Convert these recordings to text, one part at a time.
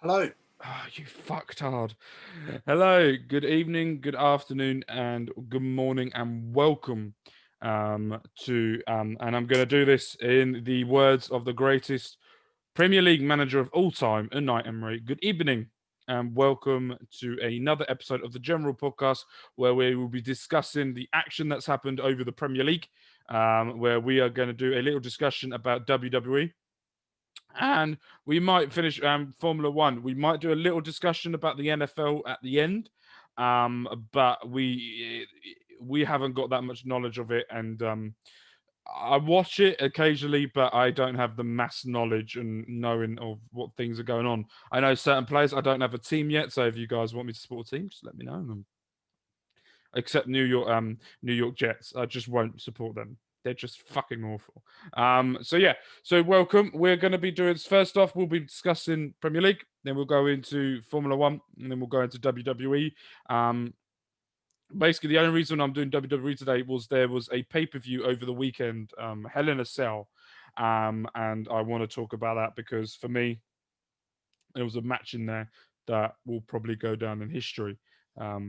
Hello. Oh, you fucktard. Hello, good evening, good afternoon, and good morning, and welcome and I'm going to do this in the words of the greatest Premier League manager of all time, Unai Emery. Good evening, and welcome to another episode of the General Podcast, where we will be discussing the action that's happened over the Premier League, where we are going to do a little discussion about WWE. And we might finish Formula One. We might do a little discussion about the NFL at the end, but we haven't got that much knowledge of it, and I watch it occasionally, but I don't have the mass knowledge and knowing of what things are going on. I know certain players. I don't have a team yet, so if you guys want me to support a team, just let me know. Except New York Jets. I just won't support them. They're just fucking awful. So welcome. We're going to be doing first off. We'll be discussing Premier League, then we'll go into Formula One, and then we'll go into WWE. Basically, the only reason I'm doing WWE today was there was a pay per view over the weekend, Hell in a Cell, and I want to talk about that because for me, there was a match in there that will probably go down in history.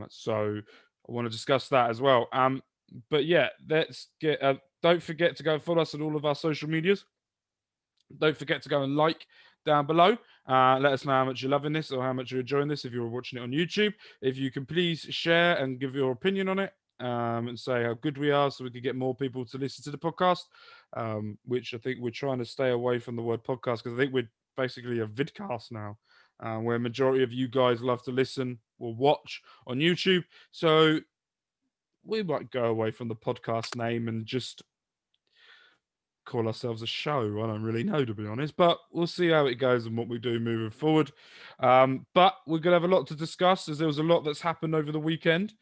So I want to discuss that as well. But yeah, let's get. Don't forget to go and follow us on all of our social medias. Don't forget to go and like down below. Let us know how much you're loving this or how much you're enjoying this if you're watching it on YouTube. If you can please share and give your opinion on it, and say how good we are so we can get more people to listen to the podcast, which I think we're trying to stay away from the word podcast because I think we're basically a vidcast now, where a majority of you guys love to listen or watch on YouTube. So we might go away from the podcast name and just call ourselves a show. I don't really know, to be honest, but we'll see how it goes and what we do moving forward. But we're going to have a lot to discuss as there was a lot that's happened over the weekend.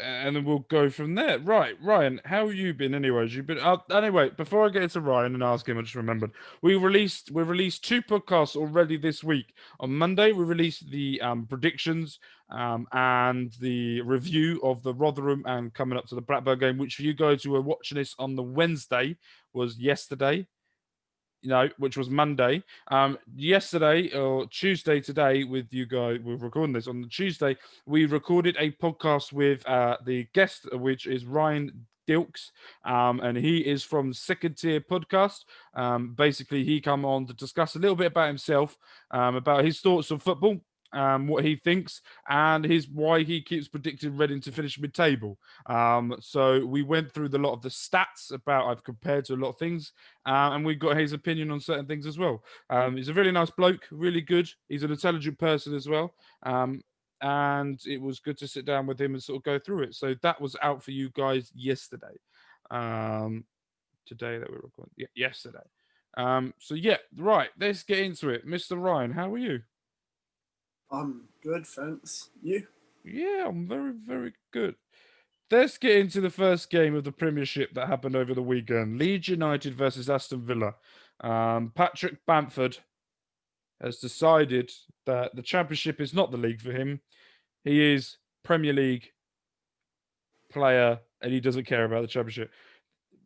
And then we'll go from there. Right, Ryan, how have you been? Anyways, you've been. Anyway, before I get into Ryan and ask him, I just remembered we released two podcasts already this week. On Monday, we released the predictions and the review of the Rotherham and coming up to the Blackburn game, which for you guys who were watching this on the Wednesday was yesterday. Which was Monday. Yesterday or Tuesday today, with you guys, we're recording this on the Tuesday. We recorded a podcast with the guest, which is Ryan Dilks, and he is from Second Tier Podcast. Basically, he come on to discuss a little bit about himself, about his thoughts on football. What he thinks and why he keeps predicting Reading to finish mid-table. So we went through a lot of the stats about I've compared to a lot of things, and we got his opinion on certain things as well. He's a really nice bloke, really good. He's an intelligent person as well. And it was good to sit down with him and sort of go through it. So that was out for you guys yesterday. Today that we're recording, yesterday. So yeah, right. Let's get into it, Mr. Ryan. How are you? I'm good, thanks. You? Yeah, I'm very, very good. Let's get into the first game of the Premiership that happened over the weekend. Leeds United versus Aston Villa. Patrick Bamford has decided that the Championship is not the league for him. He is Premier League player and he doesn't care about the Championship.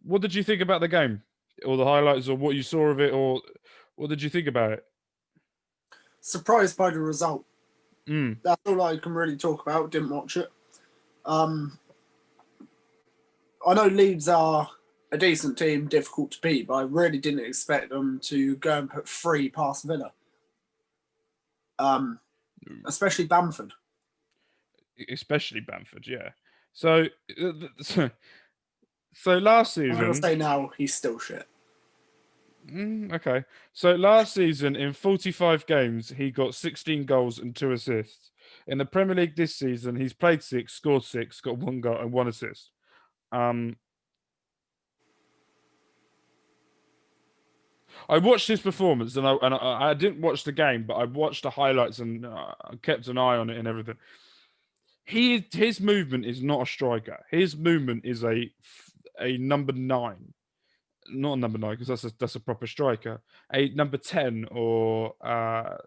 What did you think about the game? Or the highlights or what you saw of it? Or what did you think about it? Surprised by the result. Mm. That's all I can really talk about. Didn't watch it. I know Leeds are a decent team, difficult to beat, but I really didn't expect them to go and put 3 past Villa. Especially Bamford. Especially Bamford, yeah. So last season, I'm going to say now he's still shit. Okay. So last season, in 45 games, he got 16 goals and 2 assists. In the Premier League this season, he's played 6, scored 6, got 1 goal and 1 assist. I watched his performance, and I didn't watch the game, but I watched the highlights and kept an eye on it and everything. His movement is not a striker. His movement is a number 9. Not a number 9 because that's a proper striker. A number 10 or a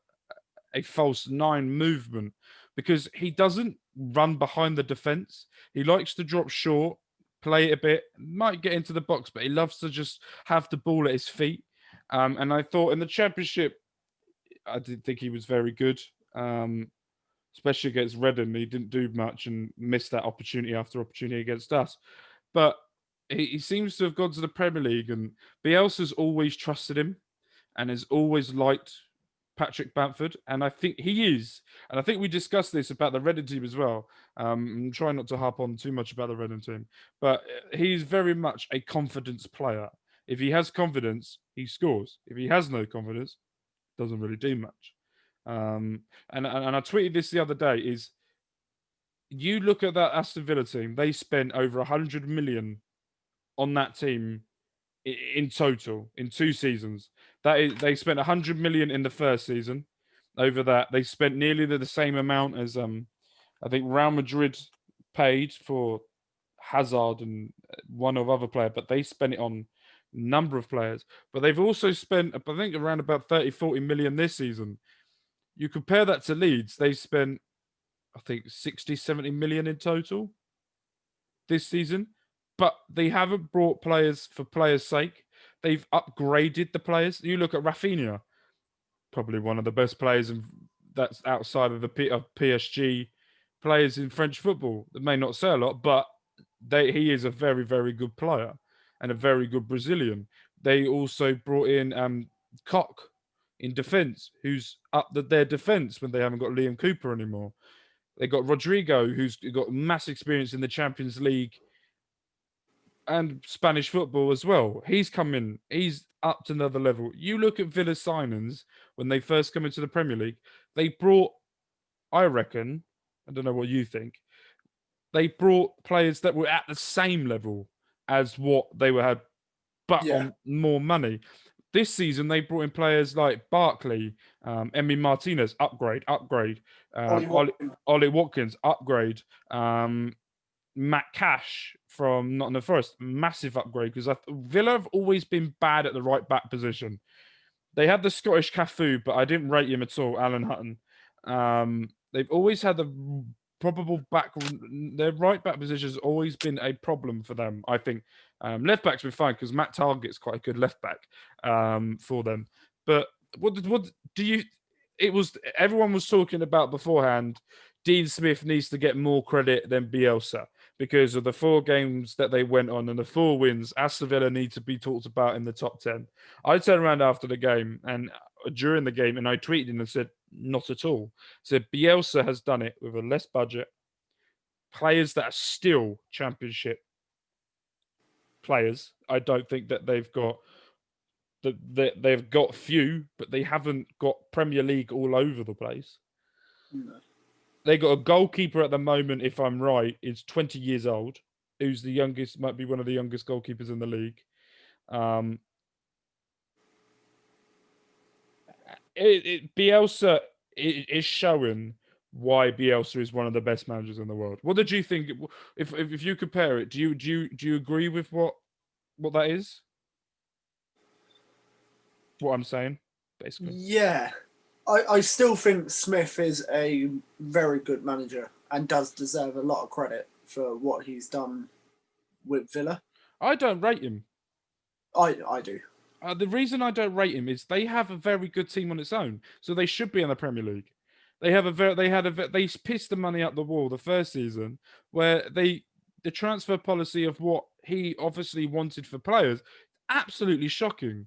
false 9 movement because he doesn't run behind the defense. He likes to drop short, play it a bit, might get into the box, but he loves to just have the ball at his feet. And I thought in the Championship, I didn't think he was very good, especially against Reading. He didn't do much and missed that opportunity after opportunity against us. But he seems to have gone to the Premier League, and Bielsa's always trusted him and has always liked Patrick Bamford, and I think he is. And I think we discussed this about the Reading team as well. I'm trying not to harp on too much about the Reading team, but he's very much a confidence player. If he has confidence, he scores. If he has no confidence, doesn't really do much. And I tweeted this the other day, is you look at that Aston Villa team, they spent over 100 million on that team in total in 2 seasons. That is, they spent 100 million in the first season. Over that, they spent nearly the same amount as I think Real Madrid paid for Hazard and one of other player, but they spent it on a number of players. But they've also spent, I think, around about 30-40 million this season. You compare that to Leeds, they spent, I think, 60-70 million in total this season. But they haven't brought players for players' sake. They've upgraded the players. You look at Rafinha, probably one of the best players that's outside of the PSG players in French football. They may not say a lot, but he is a very, very good player and a very good Brazilian. They also brought in Koch in defence, who's up their defence when they haven't got Liam Cooper anymore. They got Rodrigo, who's got mass experience in the Champions League and Spanish football as well. He's come in. He's up to another level. You look at Villa signings when they first come into the Premier League. They brought, I reckon, I don't know what you think, they brought players that were at the same level as what they had, but on more money. This season, they brought in players like Barkley, Emi Martinez, upgrade. Ollie Watkins, upgrade. Matt Cash from Nottingham Forest, massive upgrade, because Villa have always been bad at the right back position. They had the Scottish Cafu, but I didn't rate him at all, Alan Hutton. They've always had the probable back. Their right back position has always been a problem for them, I think. Left back's been fine because Matt Targett's quite a good left back for them. But what do you? It was everyone was talking about beforehand. Dean Smith needs to get more credit than Bielsa because of the 4 games that they went on and the 4 wins. Aston Villa need to be talked about in the top 10. I turned around after the game and during the game and I tweeted and said, not at all. So Bielsa has done it with a less budget, players that are still Championship players. I don't think that they've got they've got few, but they haven't got Premier League all over the place. No. They got a goalkeeper at the moment, if I'm right, is 20 years old, who's the youngest, might be one of the youngest goalkeepers in the league. Bielsa is showing why Bielsa is one of the best managers in the world. What did you think? If you compare it, do you agree with what that is? What I'm saying, basically. Yeah. I still think Smith is a very good manager and does deserve a lot of credit for what he's done with Villa. I don't rate him. I do. The reason I don't rate him is they have a very good team on its own, so they should be in the Premier League. They pissed the money up the wall the first season, where the transfer policy of what he obviously wanted for players, absolutely shocking.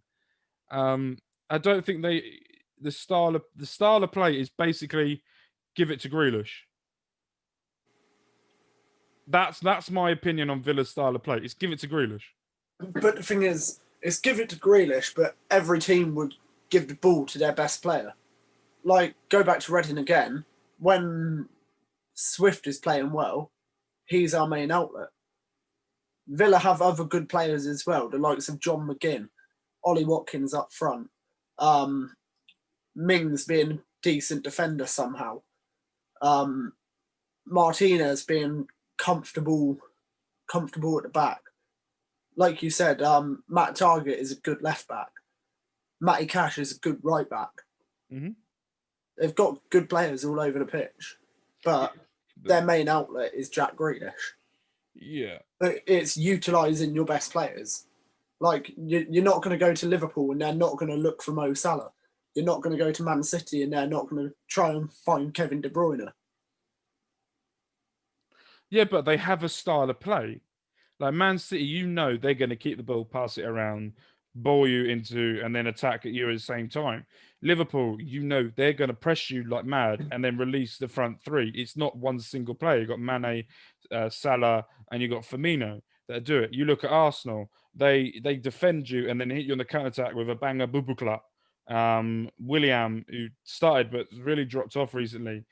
I don't think the style of play is basically give it to Grealish. That's my opinion on Villa's style of play. It's give it to Grealish. But the thing is, it's give it to Grealish, but every team would give the ball to their best player. Like, go back to Reading again. When Swift is playing well, he's our main outlet. Villa have other good players as well, the likes of John McGinn, Ollie Watkins up front, Mings being a decent defender somehow, Martinez being comfortable at the back. Like you said, Matt Targett is a good left back. Matty Cash is a good right back. Mm-hmm. They've got good players all over the pitch, but their main outlet is Jack Grealish. Yeah. But it's utilising your best players. Like, you're not going to go to Liverpool and they're not going to look for Mo Salah. You're not going to go to Man City and they're not going to try and find Kevin De Bruyne. Yeah, but they have a style of play. Like Man City, you know they're going to keep the ball, pass it around, ball you into, and then attack at you at the same time. Liverpool, you know they're going to press you like mad and then release the front three. It's not one single player. You've got Mane, Salah, and you've got Firmino that do it. You look at Arsenal, they defend you and then hit you on the counter-attack with a banger Bubukla. William, who started but really dropped off recently.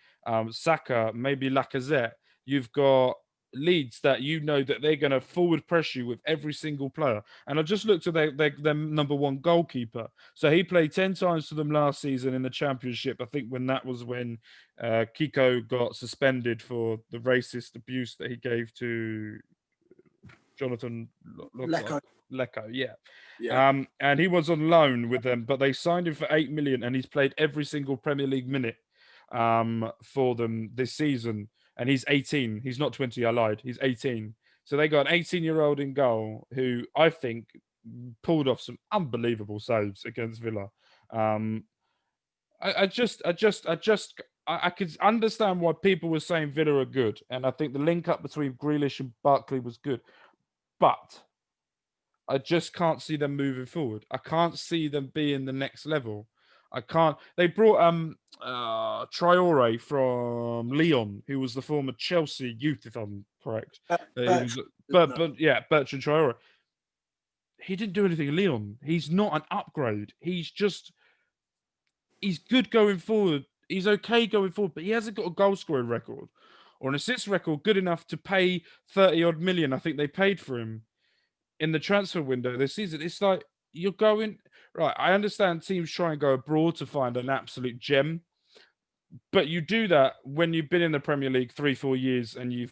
Saka, maybe Lacazette. You've got Leeds that you know that they're going to forward press you with every single player. And I just looked at their number one goalkeeper. So he played 10 times for them last season in the Championship. I think when Kiko got suspended for the racist abuse that he gave to Jonathan Lecco, yeah. And he was on loan with them, but they signed him for 8 million and he's played every single Premier League minute for them this season. And he's 18. He's not 20, I lied. He's 18. So they got an 18-year-old in goal who I think pulled off some unbelievable saves against Villa. I could understand why people were saying Villa are good. And I think the link up between Grealish and Barkley was good. But I just can't see them moving forward. I can't see them being the next level. I can't. They brought Traore from Lyon, who was the former Chelsea youth, if I'm correct. Bertrand Traore. He didn't do anything in Lyon. He's not an upgrade. He's good going forward. He's okay going forward, but he hasn't got a goal scoring record or an assist record good enough to pay 30 odd million. I think they paid for him in the transfer window this season. It's like you're going right. I understand teams try and go abroad to find an absolute gem, but you do that when you've been in the Premier League 3-4 years and you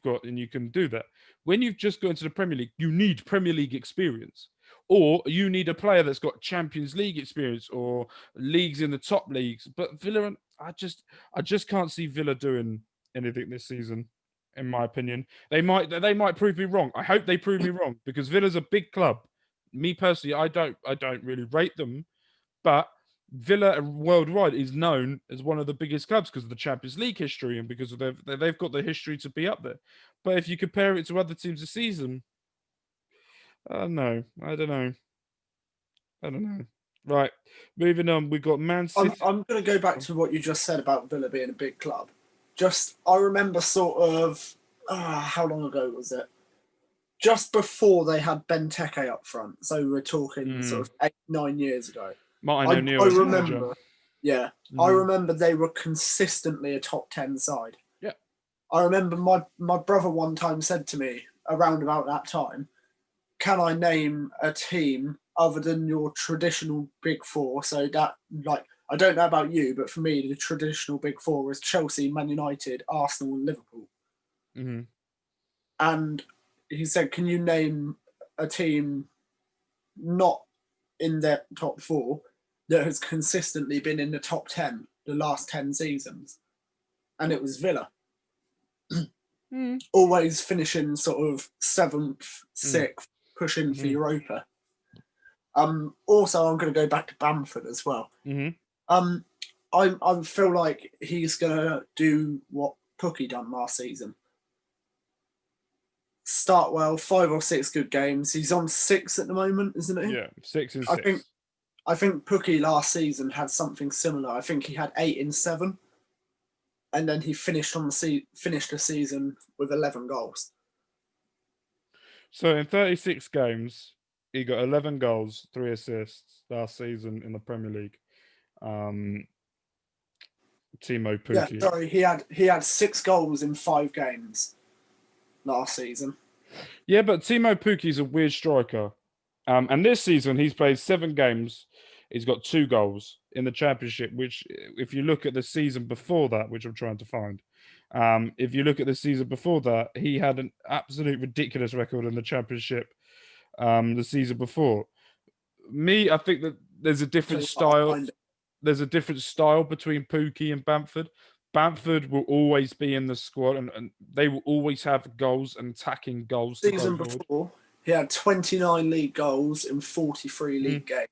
can do that. When you've just got into the Premier League, you need Premier League experience, or you need a player that's got Champions League experience or leagues in the top leagues. But Villa, I just can't see Villa doing anything this season. In my opinion, they might prove me wrong. I hope they prove me wrong because Villa's a big club. Me personally, I don't really rate them, but Villa worldwide is known as one of the biggest clubs because of the Champions League history and because of they've got the history to be up there. But if you compare it to other teams this season, no, I don't know. Right, moving on. We've got Man City. I'm going to go back to what you just said about Villa being a big club. I remember sort of, how long ago was it? Just before they had Benteke up front. So we're talking sort of 8-9 years ago. Martin O'Neill. I remember, yeah. I remember they were consistently a top 10 side. Yeah. I remember my brother one time said to me around about that time, can I name a team other than your traditional big four? So that, like, I don't know about you, but for me, the traditional big four is Chelsea, Man United, Arsenal, and Liverpool. Mm-hmm. And he said, can you name a team not in their top four that has consistently been in the top 10 the last 10 seasons? And it was Villa. Always finishing sort of 7th, 6th, pushing for Europa. Also, I'm going to go back to Bamford as well. I feel like he's going to do what Pookie done last season. Start well, 5 or 6 good games. He's on 6 at the moment, isn't he? Yeah, 6 and 6. I think Pookie last season had something similar. I think he had 8 in 7, and then he finished the season with 11 goals. So in 36 games, he got 11 goals, 3 assists last season in the Premier League. Timo Pukki. Yeah, sorry, he had 6 goals in 5 games last season. Yeah, but Timo Pukki's a weird striker. And this season, he's played 7 games. He's got 2 goals in the Championship, which, if you look at the season before that, which I'm trying to find, if you look at the season before that, he had an absolute ridiculous record in the Championship the season before. I think that there's a different style. There's a different style between Pukki and Bamford. Bamford will always be in the squad, and they will always have goals and attacking goals. Season before, He had 29 league goals in 43 league games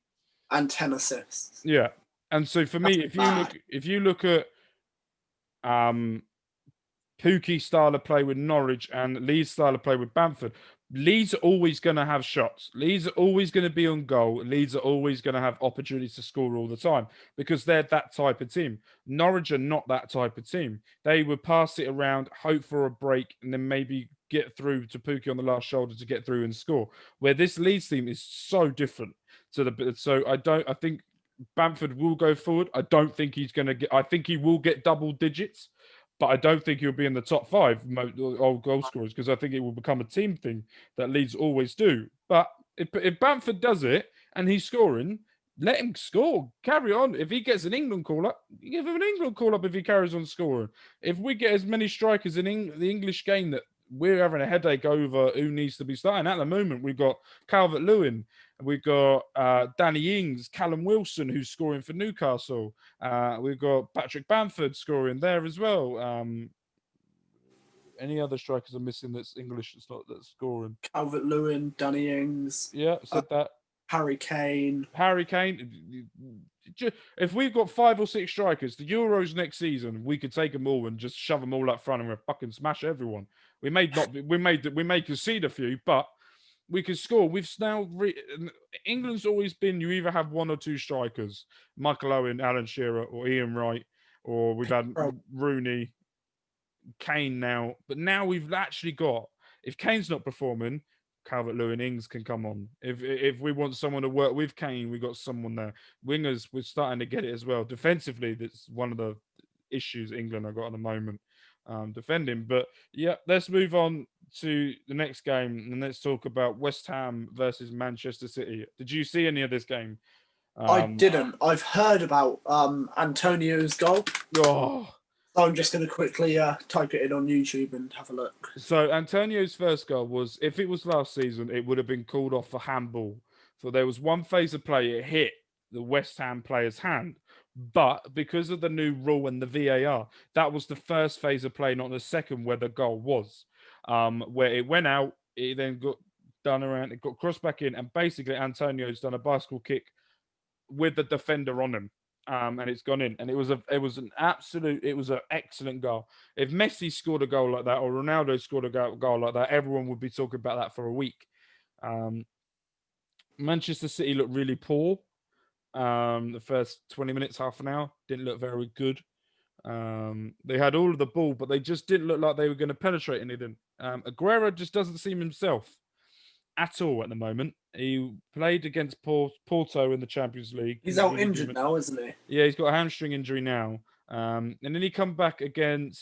and 10 assists. Yeah. And so for me, if you look at Pukki's style of play with Norwich and Leeds' style of play with Bamford, Leeds are always going to have shots. Leeds are always going to be on goal. Leeds are always going to have opportunities to score all the time because they're that type of team. Norwich are not that type of team. They would pass it around, hope for a break, and then maybe get through to Pukki on the last shoulder to get through and score. Where this Leeds team is so different to the. So I think Bamford will go forward. I don't think he's going to get. I think he will get double digits. But I don't think he'll be in the top 5 old goal scorers because I think it will become a team thing that Leeds always do. But if Bamford does it and he's scoring, let him score. Carry on. If he gets an England call up, give him an England call up if he carries on scoring. If we get as many strikers in the English game that we're having a headache over who needs to be starting, at the moment we've got Calvert-Lewin, we've got Danny Ings, Callum Wilson, who's scoring for Newcastle. We've got Patrick Bamford scoring there as well. Any other strikers are missing that's English that's scoring? Calvert-Lewin, Danny Ings. Yeah, said that. Harry Kane. If we've got 5 or 6 strikers, the Euros next season, we could take them all and just shove them all up front and we'll fucking smash everyone. We may concede a few, but we can score. We've now England's always been you either have 1 or 2 strikers, Michael Owen, Alan Shearer, or Ian Wright, or we've had Rooney, Kane now. But now we've actually got, if Kane's not performing, Calvert-Lewin, Ings can come on. If we want someone to work with Kane, we've got someone there. Wingers, we're starting to get it as well. Defensively, that's one of the issues England have got at the moment, defending. But yeah, let's move on to the next game and let's talk about West Ham versus Manchester City. Did you see any of this game? I didn't. I've heard about Antonio's goal. Oh. So I'm just going to quickly type it in on YouTube and have a look. So Antonio's first goal was, if it was last season, it would have been called off for handball. So there was one phase of play, it hit the West Ham player's hand. But because of the new rule and the VAR, that was the first phase of play, not the second where the goal was. Where it went out, it then got done around, it got crossed back in, and basically Antonio's done a bicycle kick with the defender on him. And it's gone in, and it was an excellent goal. If Messi scored a goal like that, or Ronaldo scored a goal like that, everyone would be talking about that for a week. Manchester City looked really poor. The first 20 minutes, half an hour, didn't look very good. They had all of the ball, but they just didn't look like they were going to penetrate anything. Aguero just doesn't seem himself at all at the moment. He played against Porto in the Champions League. He's out injured now, isn't he? Yeah, he's got a hamstring injury now. And then he come back against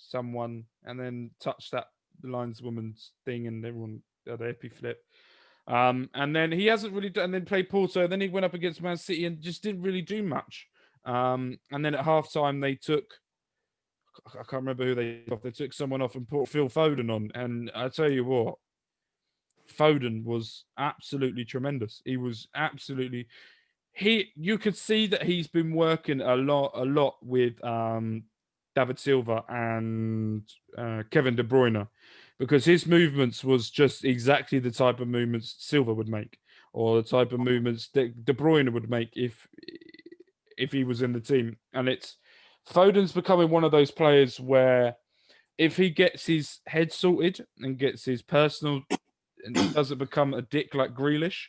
someone and then touched that lineswoman's thing and everyone the epi flip. And then he hasn't really done, and then played Porto. Then he went up against Man City and just didn't really do much. And then at halftime they took, I can't remember who they took someone off and put Phil Foden on. And I tell you what, Foden was absolutely tremendous. He was absolutely, you could see that he's been working a lot with David Silva and Kevin De Bruyne, because his movements was just exactly the type of movements Silva would make, or the type of movements that De Bruyne would make if he was in the team. And Foden's becoming one of those players where if he gets his head sorted and gets his personal and doesn't become a dick like Grealish,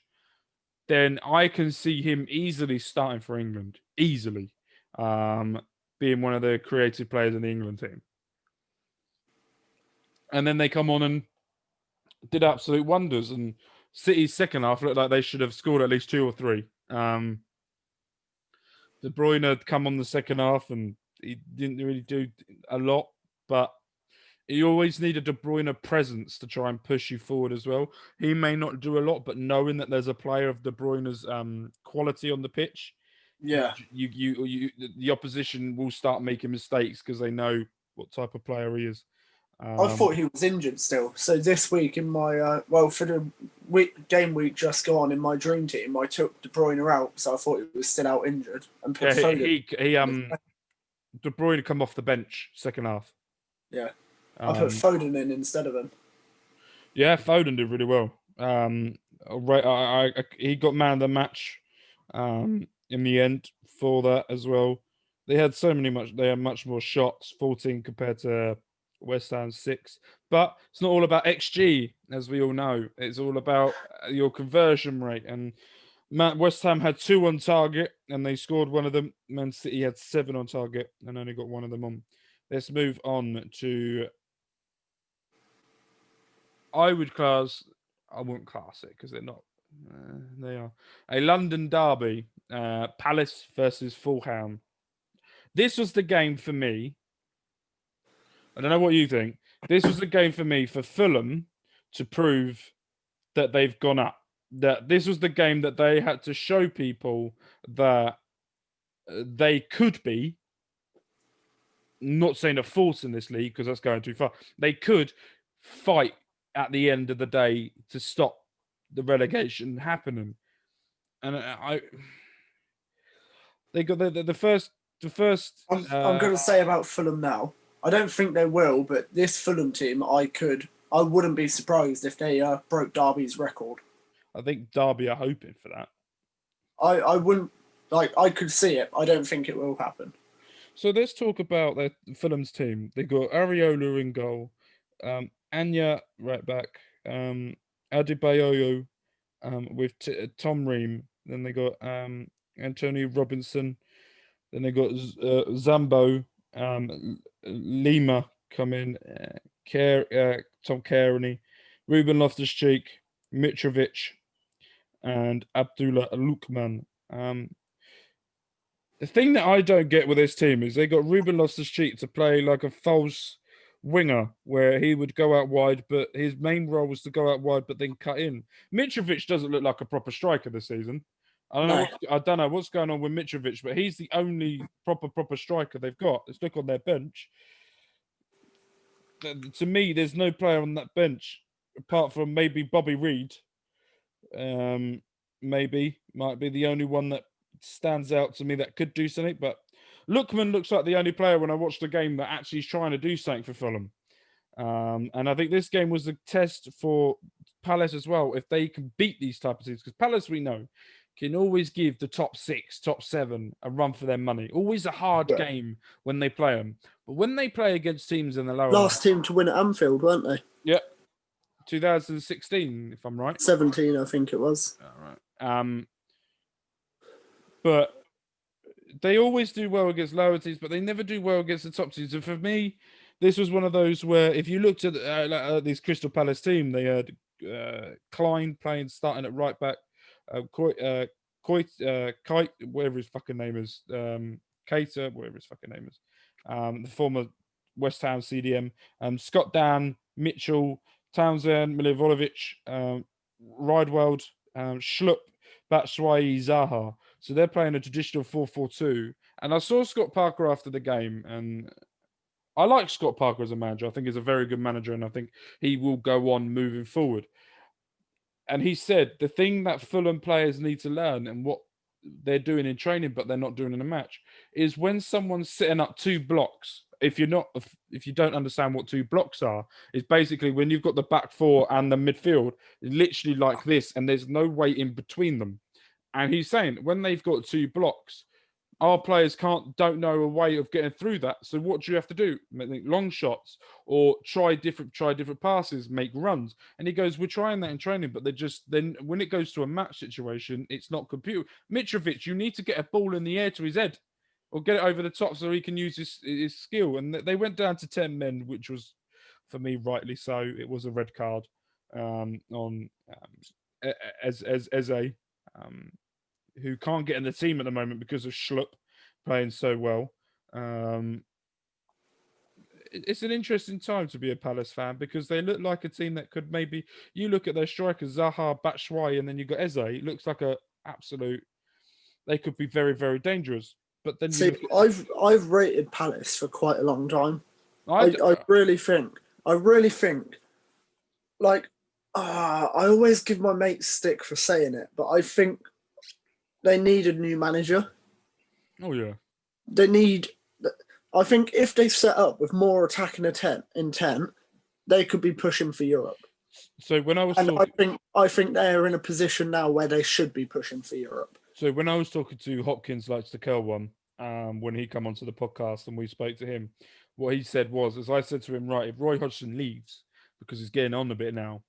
then I can see him easily starting for England. Easily. Being one of the creative players in the England team. And then they come on and did absolute wonders. And City's second half looked like they should have scored at least 2 or 3. De Bruyne had come on the second half and he didn't really do a lot, but you always need a De Bruyne presence to try and push you forward as well. He may not do a lot, but knowing that there's a player of De Bruyne's quality on the pitch, yeah, the opposition will start making mistakes because they know what type of player he is. I thought he was injured still. So this week in my for the game week just gone in my dream team, I took De Bruyne out, so I thought he was still out injured and put Foden. De Bruyne come off the bench second half. Yeah. I put Foden in instead of him. Yeah, Foden did really well. He got man of the match in the end for that as well. They had they had much more shots, 14 compared to West Ham 6. But it's not all about XG, as we all know. It's all about your conversion rate. And West Ham had 2 on target, and they scored one of them. Man City had 7 on target, and only got one of them on. Let's move on to. I wouldn't class it because they're not. They are a London derby, Palace versus Fulham. This was the game for me. I don't know what you think. This was the game for me for Fulham to prove that they've gone up. That this was the game that they had to show people that they could be. Not saying a force in this league because that's going too far. They could fight at the end of the day to stop the relegation happening. And they got the first. I'm going to say about Fulham now. I don't think they will, but this Fulham team, I wouldn't be surprised if they broke Derby's record. I think Derby are hoping for that. I wouldn't I could see it. I don't think it will happen. So let's talk about Fulham's team. They got Areola in goal, Anya right back, Adebayo with Tom Ream. Then they got Antonio Robinson. Then they got Zambo, Lima come in, Tom Kearney, Ruben Loftus-Cheek, Mitrovic, and Abdullah Lukman. The thing that I don't get with this team is they got Ruben Loftus-Cheek to play like a false winger where he would go out wide, but his main role was to go out wide but then cut in. Mitrovic doesn't look like a proper striker this season. I don't know what's going on with Mitrovic, but he's the only proper striker they've got. Let's look on their bench. To me, there's no player on that bench apart from maybe Bobby Reed. Maybe might be the only one that stands out to me that could do something. But Lookman looks like the only player when I watched the game that actually is trying to do something for Fulham. And I think this game was a test for Palace as well, if they can beat these type of teams. Because Palace, we know, can always give the top 6, top 7 a run for their money. Always a hard game when they play them. But when they play against teams in the lower... Last team to win at Anfield, weren't they? Yep. 2016, if I'm right. 17, I think it was. All right. But they always do well against lower teams, but they never do well against the top teams. And for me, this was one of those where if you looked at this Crystal Palace team, they had Klein starting at right back, Kite, whatever his fucking name is, Cater, whatever his fucking name is, the former West Ham CDM, Scott Dan, Mitchell, Townsend, Milivojevic, Ridewald, Schlupp, Batshuayi, Zaha. So they're playing a traditional 4-4-2. And I saw Scott Parker after the game, and I like Scott Parker as a manager. I think he's a very good manager, and I think he will go on moving forward. And he said the thing that Fulham players need to learn and what they're doing in training, but they're not doing in a match, is when someone's setting up 2 blocks. If you don't understand what 2 blocks are, is basically when you've got the back 4 and the midfield, literally like this, and there's no way in between them. And he's saying when they've got 2 blocks, our players don't know a way of getting through that. So what do you have to do? Make long shots or try different passes, make runs. And he goes, we're trying that in training, but then when it goes to a match situation, it's not computer. Mitrovic, you need to get a ball in the air to his head or get it over the top so he can use his skill. And they went down to 10 men, which was, for me, rightly so. It was a red card on Eze, who can't get in the team at the moment because of Schlupp playing so well. It's an interesting time to be a Palace fan because they look like a team that could maybe... You look at their strikers, Zaha, Batshuayi, and then you've got Eze. It looks like a absolute... They could be very, very dangerous. But then I've rated Palace for quite a long time. I really think... Like, I always give my mates stick for saying it, but I think they need a new manager. Oh, yeah. I think if they set up with more attacking intent, they could be pushing for Europe. So when I was And talking, I think they're in a position now where they should be pushing for Europe. so when I was talking to Hopkins, likes to curl one, when he come onto the podcast and we spoke to him, what he said was, as I said to him, right, if Roy Hodgson leaves because he's getting on a bit now,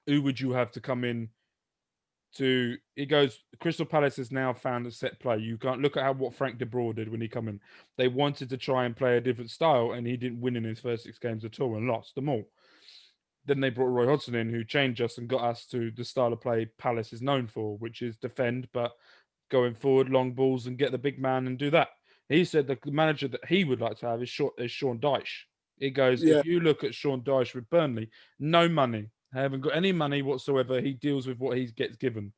who would you have to come in to? He goes, Crystal Palace has now found a set play. You can't look at what Frank de Boer did when he come in. They wanted to try and play a different style, and he didn't win in his first 6 games at all and lost them all. Then they brought Roy Hodgson in, who changed us and got us to the style of play Palace is known for, which is defend, but going forward, long balls, and get the big man and do that. He said the manager that he would like to have is Sean Dyche. He goes, Yeah. if you look at Sean Dyche with Burnley, no money. I haven't got any money whatsoever. He deals with what he gets given.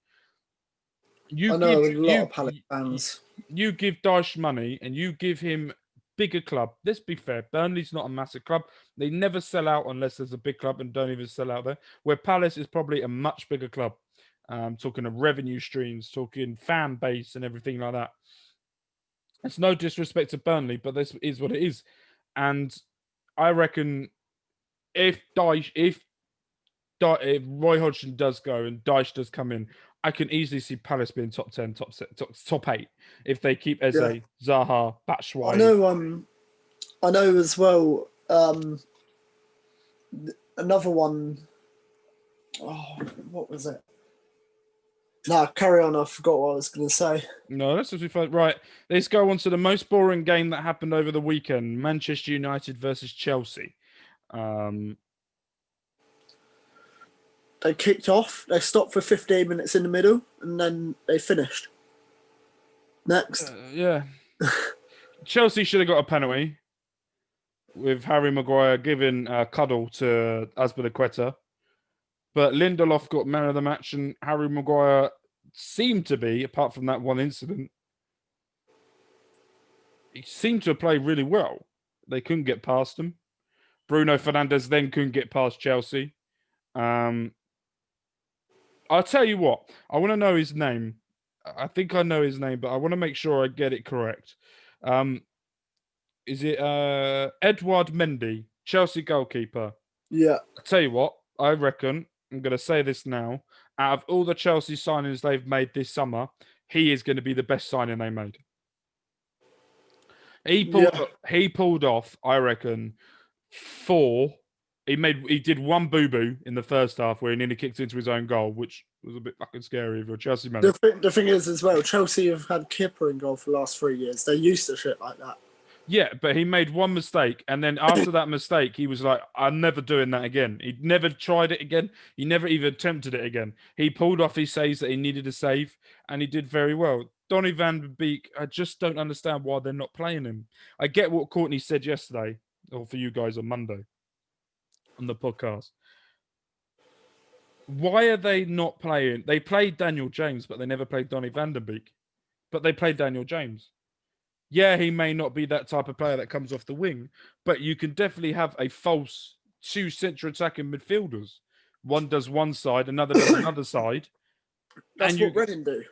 I know a lot of Palace fans. You give Dyche money and you give him bigger club. Let's be fair. Burnley's not a massive club. They never sell out unless there's a big club and don't even sell out there. Where Palace is probably a much bigger club. Talking of revenue streams, talking fan base and everything like that. It's no disrespect to Burnley, but this is what it is. And I reckon if Roy Hodgson does go and Dyche does come in, I can easily see Palace being top 10, top 8 if they keep Eze, Zaha, Batshuayi. I know as well. Another one. Oh, what was it? No, carry on. I forgot what I was going to say. No, let's just be fun. Right, let's go on to the most boring game that happened over the weekend: Manchester United versus Chelsea. They kicked off. They stopped for 15 minutes in the middle, and then they finished. Next. Yeah. Chelsea should have got a penalty with Harry Maguire giving a cuddle to Azpilicueta. But Lindelof got man of the match, and Harry Maguire seemed to be, apart from that one incident, he seemed to have played really well. They couldn't get past him. Bruno Fernandes then couldn't get past Chelsea. I'll tell you what, I want to know his name. I think I know his name, but I want to make sure I get it correct. Is it Edouard Mendy, Chelsea goalkeeper? Yeah. I'll tell you what, I reckon, I'm going to say this now, out of all the Chelsea signings they've made this summer, he is going to be the best signing they made. He pulled off, I reckon, 4. He did one boo-boo in the first half where he nearly kicked into his own goal, which was a bit fucking scary if you're a Chelsea man. The thing is as well, Chelsea have had Kipper in goal for the last 3 years. They're used to shit like that. Yeah, but he made one mistake, and then after that mistake, he was like, I'm never doing that again. He'd never tried it again. He never even attempted it again. He pulled off his saves that he needed to save, and he did very well. Donny van Beek, I just don't understand why they're not playing him. I get what Courtney said yesterday, or for you guys on Monday, on the podcast. Why are they not playing? They played Daniel James, but they never played Donny van der Beek. But they played Daniel James. Yeah, he may not be that type of player that comes off the wing, but you can definitely have a false 2 central attacking midfielders. One does one side, another does another side. That's what Reading do.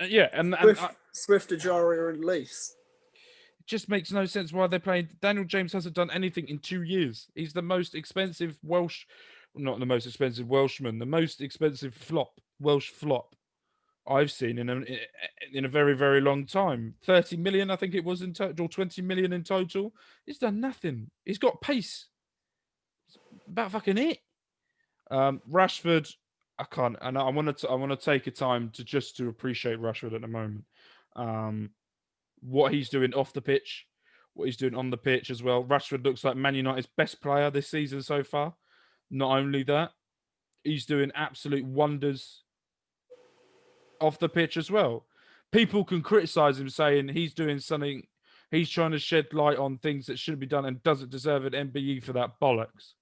Yeah, and Swift, Ajaria, and Lees. It just makes no sense why they're playing. Daniel James hasn't done anything in 2 years. He's the most expensive not the most expensive Welshman, the most expensive Welsh flop I've seen in a very, very long time. 30 million, I think it was in total, 20 million in total. He's done nothing. He's got pace. It's about fucking it. Rashford, I can't, and I want to take a time to appreciate Rashford at the moment. What he's doing off the pitch, what he's doing on the pitch as well. Rashford looks like Man United's best player this season so far. Not only that, he's doing absolute wonders off the pitch as well. People can criticize him saying he's doing something, he's trying to shed light on things that shouldn't be done and doesn't deserve an MBE for that bollocks.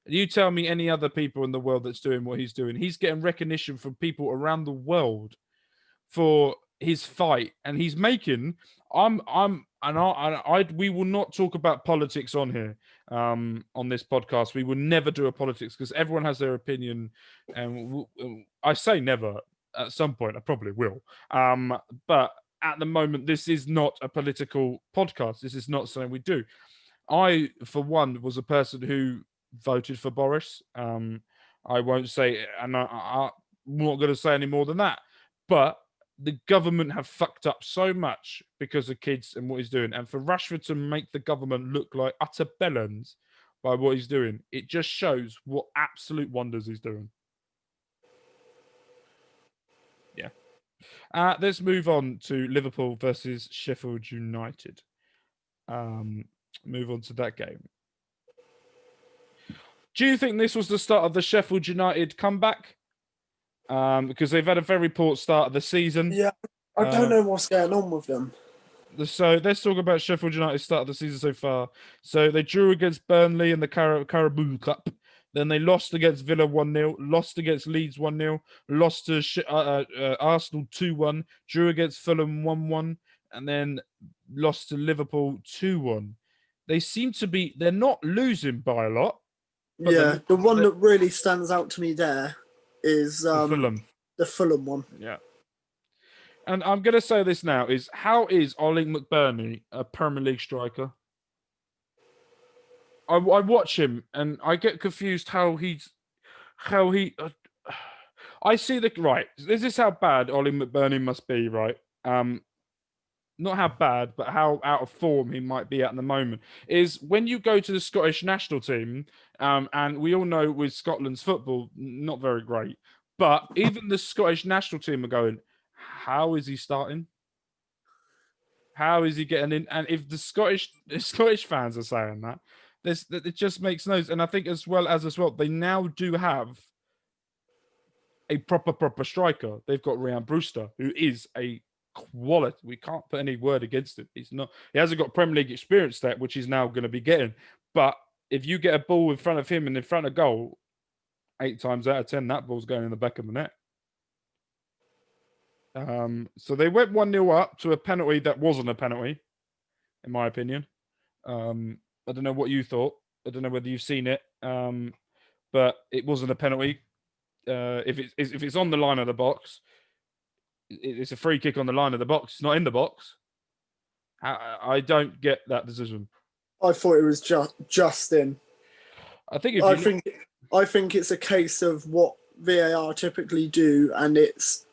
You tell me any other people in the world that's doing what he's doing. He's getting recognition from people around the world for his fight, and he's making. We will not talk about politics on here, on this podcast. We will never do a politics because everyone has their opinion, and I say never. At some point, I probably will. But at the moment, this is not a political podcast. This is not something we do. I, for one, was a person who voted for Boris. I won't say, and I'm not going to say any more than that. But the government have fucked up so much because of kids and what he's doing. And for Rashford to make the government look like utter bellends by what he's doing, it just shows what absolute wonders he's doing. Yeah. Let's move on to Liverpool versus Sheffield United. Move on to that game. Do you think this was the start of the Sheffield United comeback? Because they've had a very poor start of the season. Yeah, I don't know what's going on with them. So let's talk about Sheffield United's start of the season so far. So they drew against Burnley in the Carabao Cup. Then they lost against Villa 1-0, lost against Leeds 1-0, lost to Arsenal 2-1, drew against Fulham 1-1, and then lost to Liverpool 2-1. They seem to be, they're not losing by a lot. Yeah, the one that really stands out to me there is Fulham. The Fulham one. Yeah. And I'm going to say this now, is how is Ollie McBurney a Premier League striker? I watch him and I get confused how he I see right. This is how bad Ollie McBurney must be, right? Not how bad, but how out of form he might be at the moment. Is when you go to the Scottish national team, and we all know with Scotland's football, not very great. But even the Scottish national team are going, how is he starting? How is he getting in? And if the Scottish fans are saying that, it just makes no sense. And I think as well, they now do have a proper striker. They've got Ryan Brewster, who is a quality. We can't put any word against him. He hasn't got Premier League experience there, which he's now going to be getting. But if you get a ball in front of him and in front of goal, 8 times out of 10, that ball's going in the back of the net. So they went 1-0 up to a penalty that wasn't a penalty, in my opinion. I don't know what you thought. I don't know whether you've seen it, but it wasn't a penalty. If it's on the line of the box, it's a free kick on the line of the box. It's not in the box. I don't get that decision. I thought it was just in. I think it's a case of what VAR typically do, and it's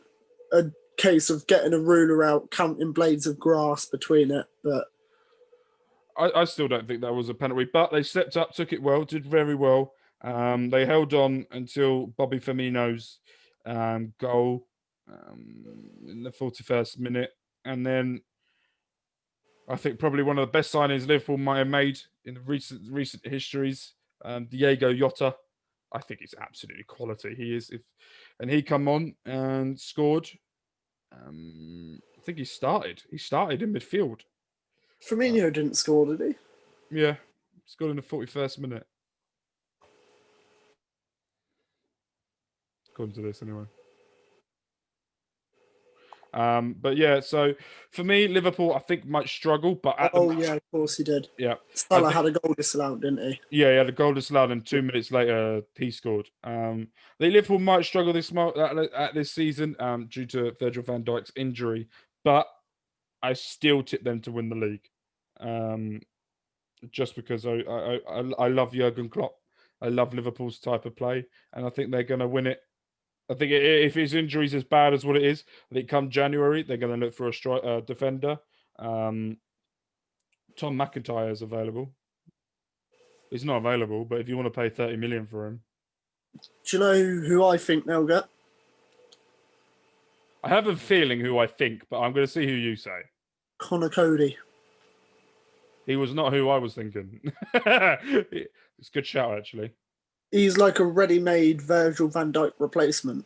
a case of getting a ruler out, counting blades of grass between it. But I still don't think that was a penalty. But they stepped up, took it well, did very well. They held on until Bobby Firmino's goal in the 41st minute. And then I think probably one of the best signings Liverpool might have made in the recent histories, Diego Jota. I think he's absolutely quality. He is. And he come on and scored. I think he started. He started in midfield. Firmino didn't score, did he? Yeah, scored in the 41st minute. According to this, anyway. But yeah, so for me, Liverpool, I think might struggle, but yeah, of course he did. Yeah, Salah had a goal disallowed, didn't he? Yeah, he had a goal disallowed, and 2 minutes later he scored. Liverpool might struggle at this season due to Virgil van Dijk's injury, but I still tip them to win the league. Just because I love Jurgen Klopp, I love Liverpool's type of play, and I think they're going to win it. I think if his injury is as bad as what it is, I think come January, they're going to look for a defender. Tom McIntyre is available. He's not available, but if you want to pay 30 million for him. Do you know who I think they'll get? I have a feeling who I think, but I'm going to see who you say. Connor Cody. He was not who I was thinking. It's a good shout, actually. He's like a ready-made Virgil van Dijk replacement.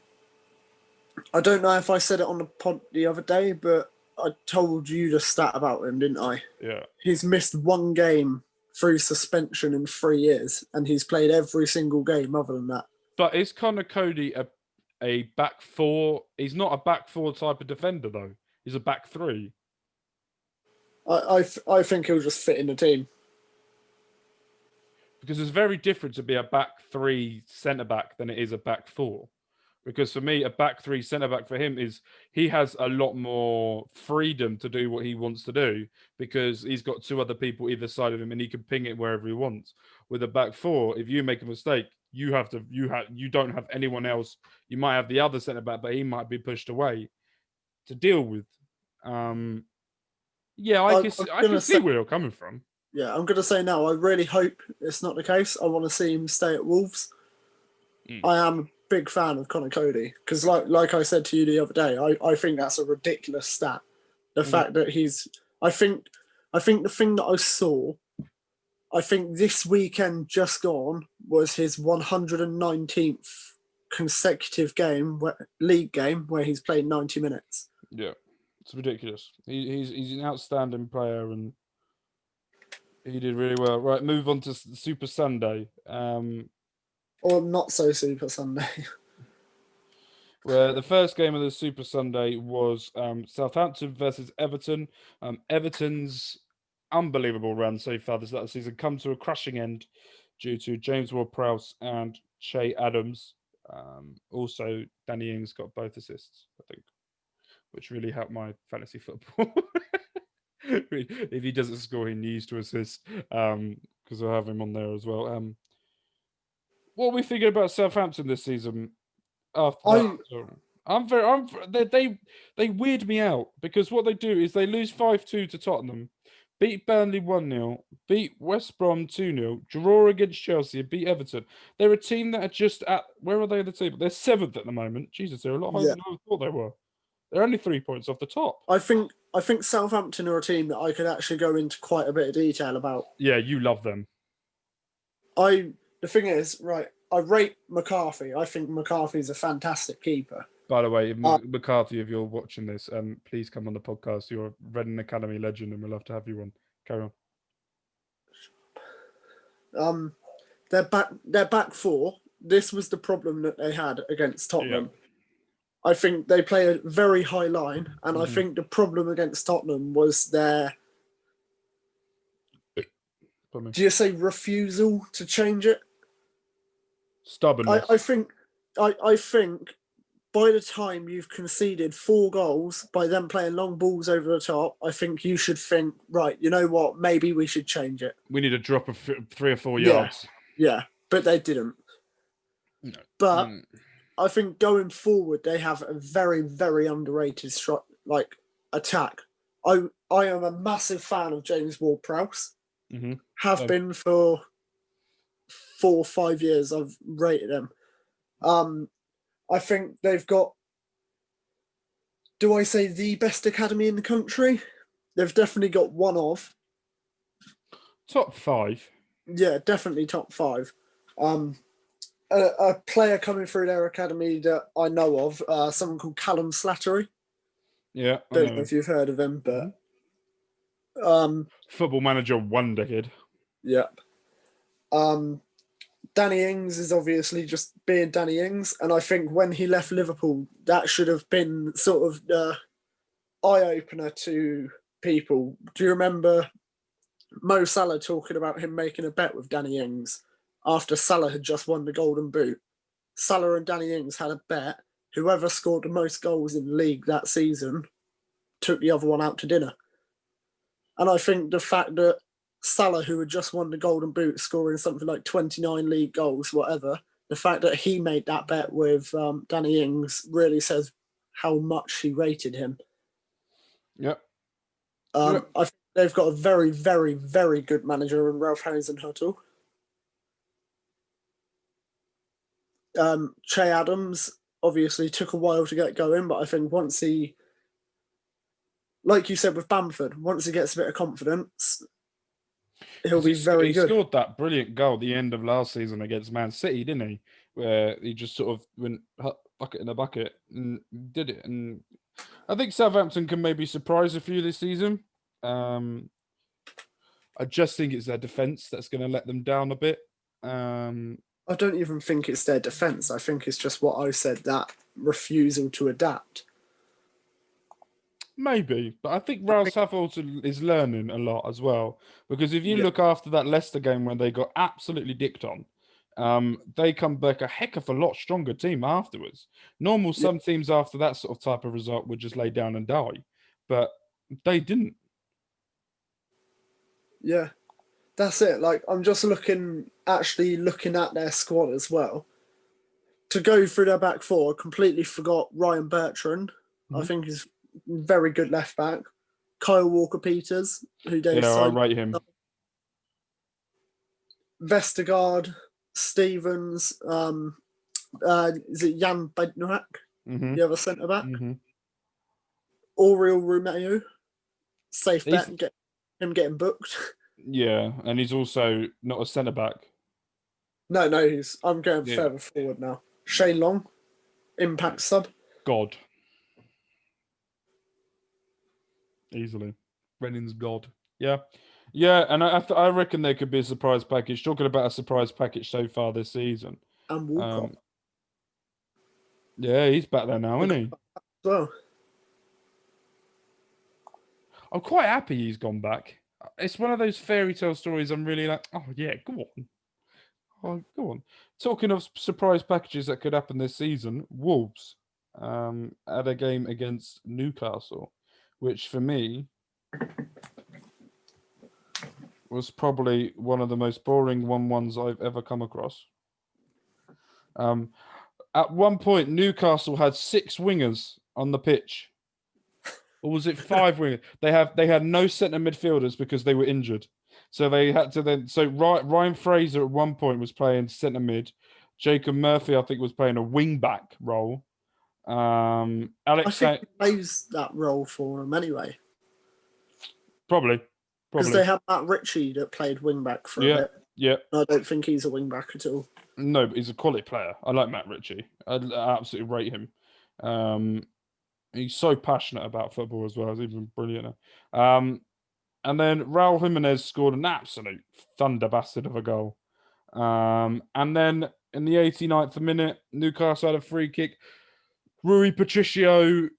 I don't know if I said it on the pod the other day, but I told you the stat about him, didn't I? Yeah. He's missed one game through suspension in 3 years, and he's played every single game other than that. But is Connor Cody a back four? He's not a back four type of defender, though. He's a back three. I think he'll just fit in the team. Because it's very different to be a back three centre-back than it is a back four. Because for me, a back three centre-back for him is he has a lot more freedom to do what he wants to do because he's got 2 other people either side of him and he can ping it wherever he wants. With a back four, if you make a mistake, you don't have anyone else. You might have the other centre back, but he might be pushed away to deal with. Yeah, I can see where you're coming from. Yeah, I'm gonna say now. I really hope it's not the case. I want to see him stay at Wolves. I am a big fan of Connor Cody because, like I said to you the other day, I think that's a ridiculous stat. The fact that I think the thing that I saw, I think this weekend just gone was his 119th consecutive league game where he's played 90 minutes. Yeah, it's ridiculous. He's an outstanding player and he did really well. Right, move on to Super Sunday. Or not so Super Sunday. Where the first game of the Super Sunday was Southampton versus Everton. Everton's unbelievable run so far this season come to a crushing end due to James Ward-Prowse and Che Adams. Also, Danny Ings got both assists, I think, which really helped my fantasy football. If he doesn't score, he needs to assist because I have him on there as well. What are we thinking about Southampton this season? After that, they weird me out because what they do is they lose 5-2 to Tottenham, beat Burnley 1-0, beat West Brom 2-0, draw against Chelsea, and beat Everton. They're a team that are just at where are they in the table? They're 7th at the moment. Jesus, they're a lot higher than I thought they were. They're only 3 points off the top. I think Southampton are a team that I could actually go into quite a bit of detail about. Yeah, you love them. The thing is, right, I rate McCarthy. I think McCarthy's a fantastic keeper. By the way, McCarthy, if you're watching this, please come on the podcast. You're a Reading Academy legend, and we'd love to have you on. Carry on. Their back four. This was the problem that they had against Tottenham. Yeah. I think they play a very high line, and I think the problem against Tottenham was their. Do you say refusal to change it? Stubbornness. I think by the time you've conceded 4 goals by them playing long balls over the top, I think you should think, right, you know what, maybe we should change it. We need a drop of 3 or 4 yards. Yeah, but they didn't. No. But I think going forward, they have a very, very underrated attack. I am a massive fan of James Ward-Prowse. Have been for 4 or 5 years. I've rated him. I think they've got, do I say the best academy in the country? They've definitely got one of. Top 5. Yeah, definitely top 5. A player coming through their academy that I know of, someone called Callum Slattery. Yeah. Don't know if you've heard of him, but... Football Manager 1 decade. Yep. Danny Ings is obviously just being Danny Ings, and I think when he left Liverpool, that should have been sort of the eye-opener to people. Do you remember Mo Salah talking about him making a bet with Danny Ings after Salah had just won the Golden Boot? Salah and Danny Ings had a bet. Whoever scored the most goals in the league that season took the other one out to dinner. And I think the fact that Salah, who had just won the Golden Boot, scoring something like 29 league goals, whatever, the fact that he made that bet with Danny Ings really says how much he rated him. Yep. I think they've got a very, very, very good manager in Ralph Hasenhüttl. Che Adams obviously took a while to get going, but I think once he, like you said with Bamford, once he gets a bit of confidence, he'll be very good. He scored that brilliant goal at the end of last season against Man City, didn't he? Where he just sort of went bucket in a bucket and did it. And I think Southampton can maybe surprise a few this season. I just think it's their defence that's going to let them down a bit. I don't even think it's their defence. I think it's just what I said, that refusal to adapt. Maybe, but I think Ralph Hasenhüttl is learning a lot as well. Because if you look after that Leicester game when they got absolutely dicked on, they come back a heck of a lot stronger team afterwards. Some teams after that sort of type of result would just lay down and die, but they didn't. Yeah, That's it. Like, I'm just looking at their squad as well. To go through their back four, I completely forgot Ryan Bertrand. I think he's very good left back. Kyle Walker-Peters, who they Yeah, I signed. rate him. Vestergaard, Stevens, is it Jan Bednarak, the other centre back? Oriol Romeo, safe bet and get him getting booked. Yeah, and he's also not a centre back. No, I'm going further forward now. Shane Long, Impact sub. God. Easily. Brennan's God. Yeah. Yeah, and I reckon there could be a surprise package. Talking about a surprise package so far this season. And Walcott. Yeah, he's back there now, isn't he? Well, I'm quite happy he's gone back. It's one of those fairy tale stories I'm really like, oh, yeah, go on. Oh, go on. Talking of surprise packages that could happen this season, Wolves had a game against Newcastle, which for me was probably one of the most boring 1-1s I've ever come across. At one point, Newcastle had 6 wingers on the pitch. Or was it 5 wingers? They had no centre midfielders because they were injured. So they had to then. So Ryan Fraser at one point was playing centre mid. Jacob Murphy, I think, was playing a wing back role. Alex I think he plays that role for him anyway. Probably. Because they had Matt Ritchie that played wing back for a bit. Yeah. I don't think he's a wing back at all. No, but he's a quality player. I like Matt Ritchie. I absolutely rate him. He's so passionate about football as well. He's even brilliant. And then Raul Jimenez scored an absolute thunder bastard of a goal. And then in the 89th minute, Newcastle had a free kick. Rui Patricio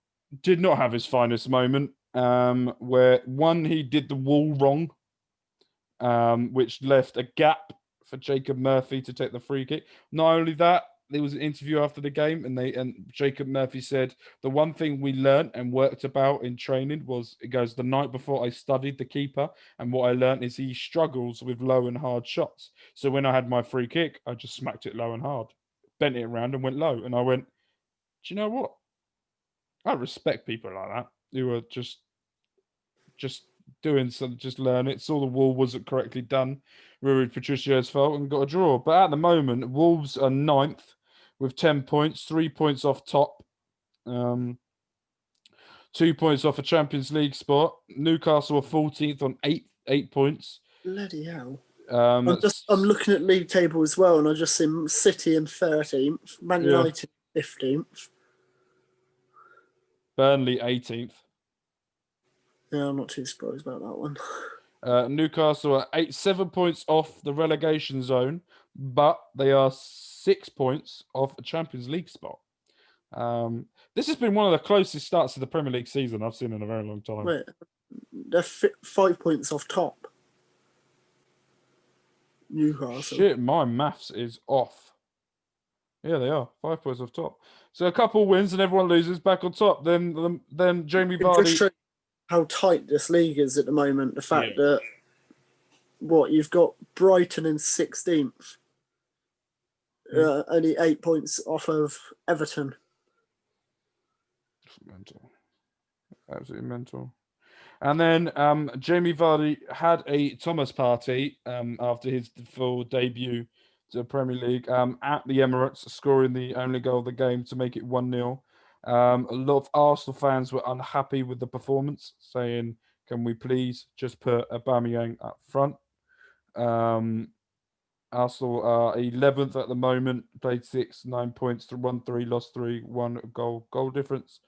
did not have his finest moment, where one, he did the wall wrong, which left a gap for Jacob Murphy to take the free kick. Not only that, there was an interview after the game, and Jacob Murphy said the one thing we learnt and worked about in training was, it goes, the night before I studied the keeper, and what I learnt is he struggles with low and hard shots. So when I had my free kick, I just smacked it low and hard, bent it around and went low. And I went, do you know what? I respect people like that who are just doing something, just learn it. Saw the wall wasn't correctly done. Rui Patricio's fault and got a draw. But at the moment, Wolves are 9th with 10 points, 3 points off top, 2 points off a Champions League spot. Newcastle are 14th on 8 points. Bloody hell. I'm looking at league table as well, and I just see City in 13th, Man United 15th. Burnley 18th. Yeah, I'm not too surprised about that one. Newcastle are 7 points off the relegation zone, but they are 6 points off a Champions League spot. This has been one of the closest starts to the Premier League season I've seen in a very long time. Wait, they're 5 points off top. Newcastle. Shit, my maths is off. Yeah, they are 5 points off top. So a couple wins and everyone loses, back on top. Then Jamie Vardy. Just show how tight this league is at the moment. The fact that you've got Brighton in 16th, only 8 points off of Everton. Mental, absolutely mental. And then Jamie Vardy had a Thomas party after his full debut to the Premier League at the Emirates, scoring the only goal of the game to make it 1-0. A lot of Arsenal fans were unhappy with the performance, saying, can we please just put Aubameyang up front? Arsenal are 11th at the moment, played 6, 9 points, won 3, lost 3, 1 goal difference.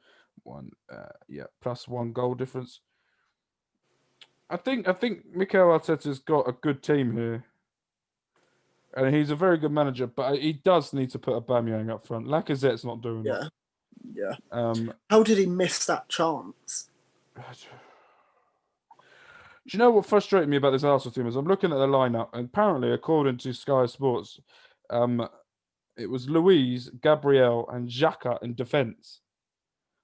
Plus 1 goal difference. I think Mikel Arteta's got a good team here. And he's a very good manager, but he does need to put Aubameyang up front. Lacazette's not doing it. Yeah. How did he miss that chance? Do you know what frustrated me about this Arsenal team is I'm looking at the lineup, and apparently, according to Sky Sports, it was Luiz, Gabriel, and Xhaka in defence.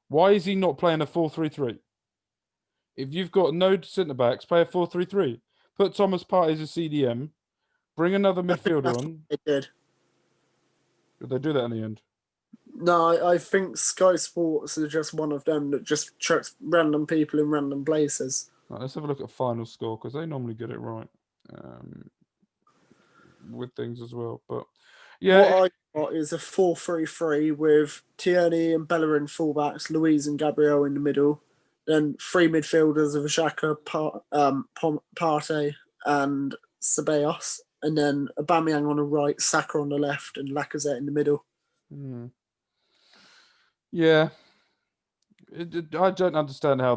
Why is he not playing a 4-3-3? If you've got no centre backs, play a 4-3-3. put Thomas Partey as a CDM, bring another midfielder That's on. what they did. Did they do that in the end? No, I think Sky Sports are just one of them that just chucks random people in random places. Right, let's have a look at final score because they normally get it right with things as well. But yeah, What I got is a 4-3-3 with Tierney and Bellerin fullbacks, Louise and Gabriel in the middle, then three midfielders of Xhaka, Partey, and Ceballos, and then Aubameyang on the right, Saka on the left, and Lacazette in the middle. yeah. I don't understand how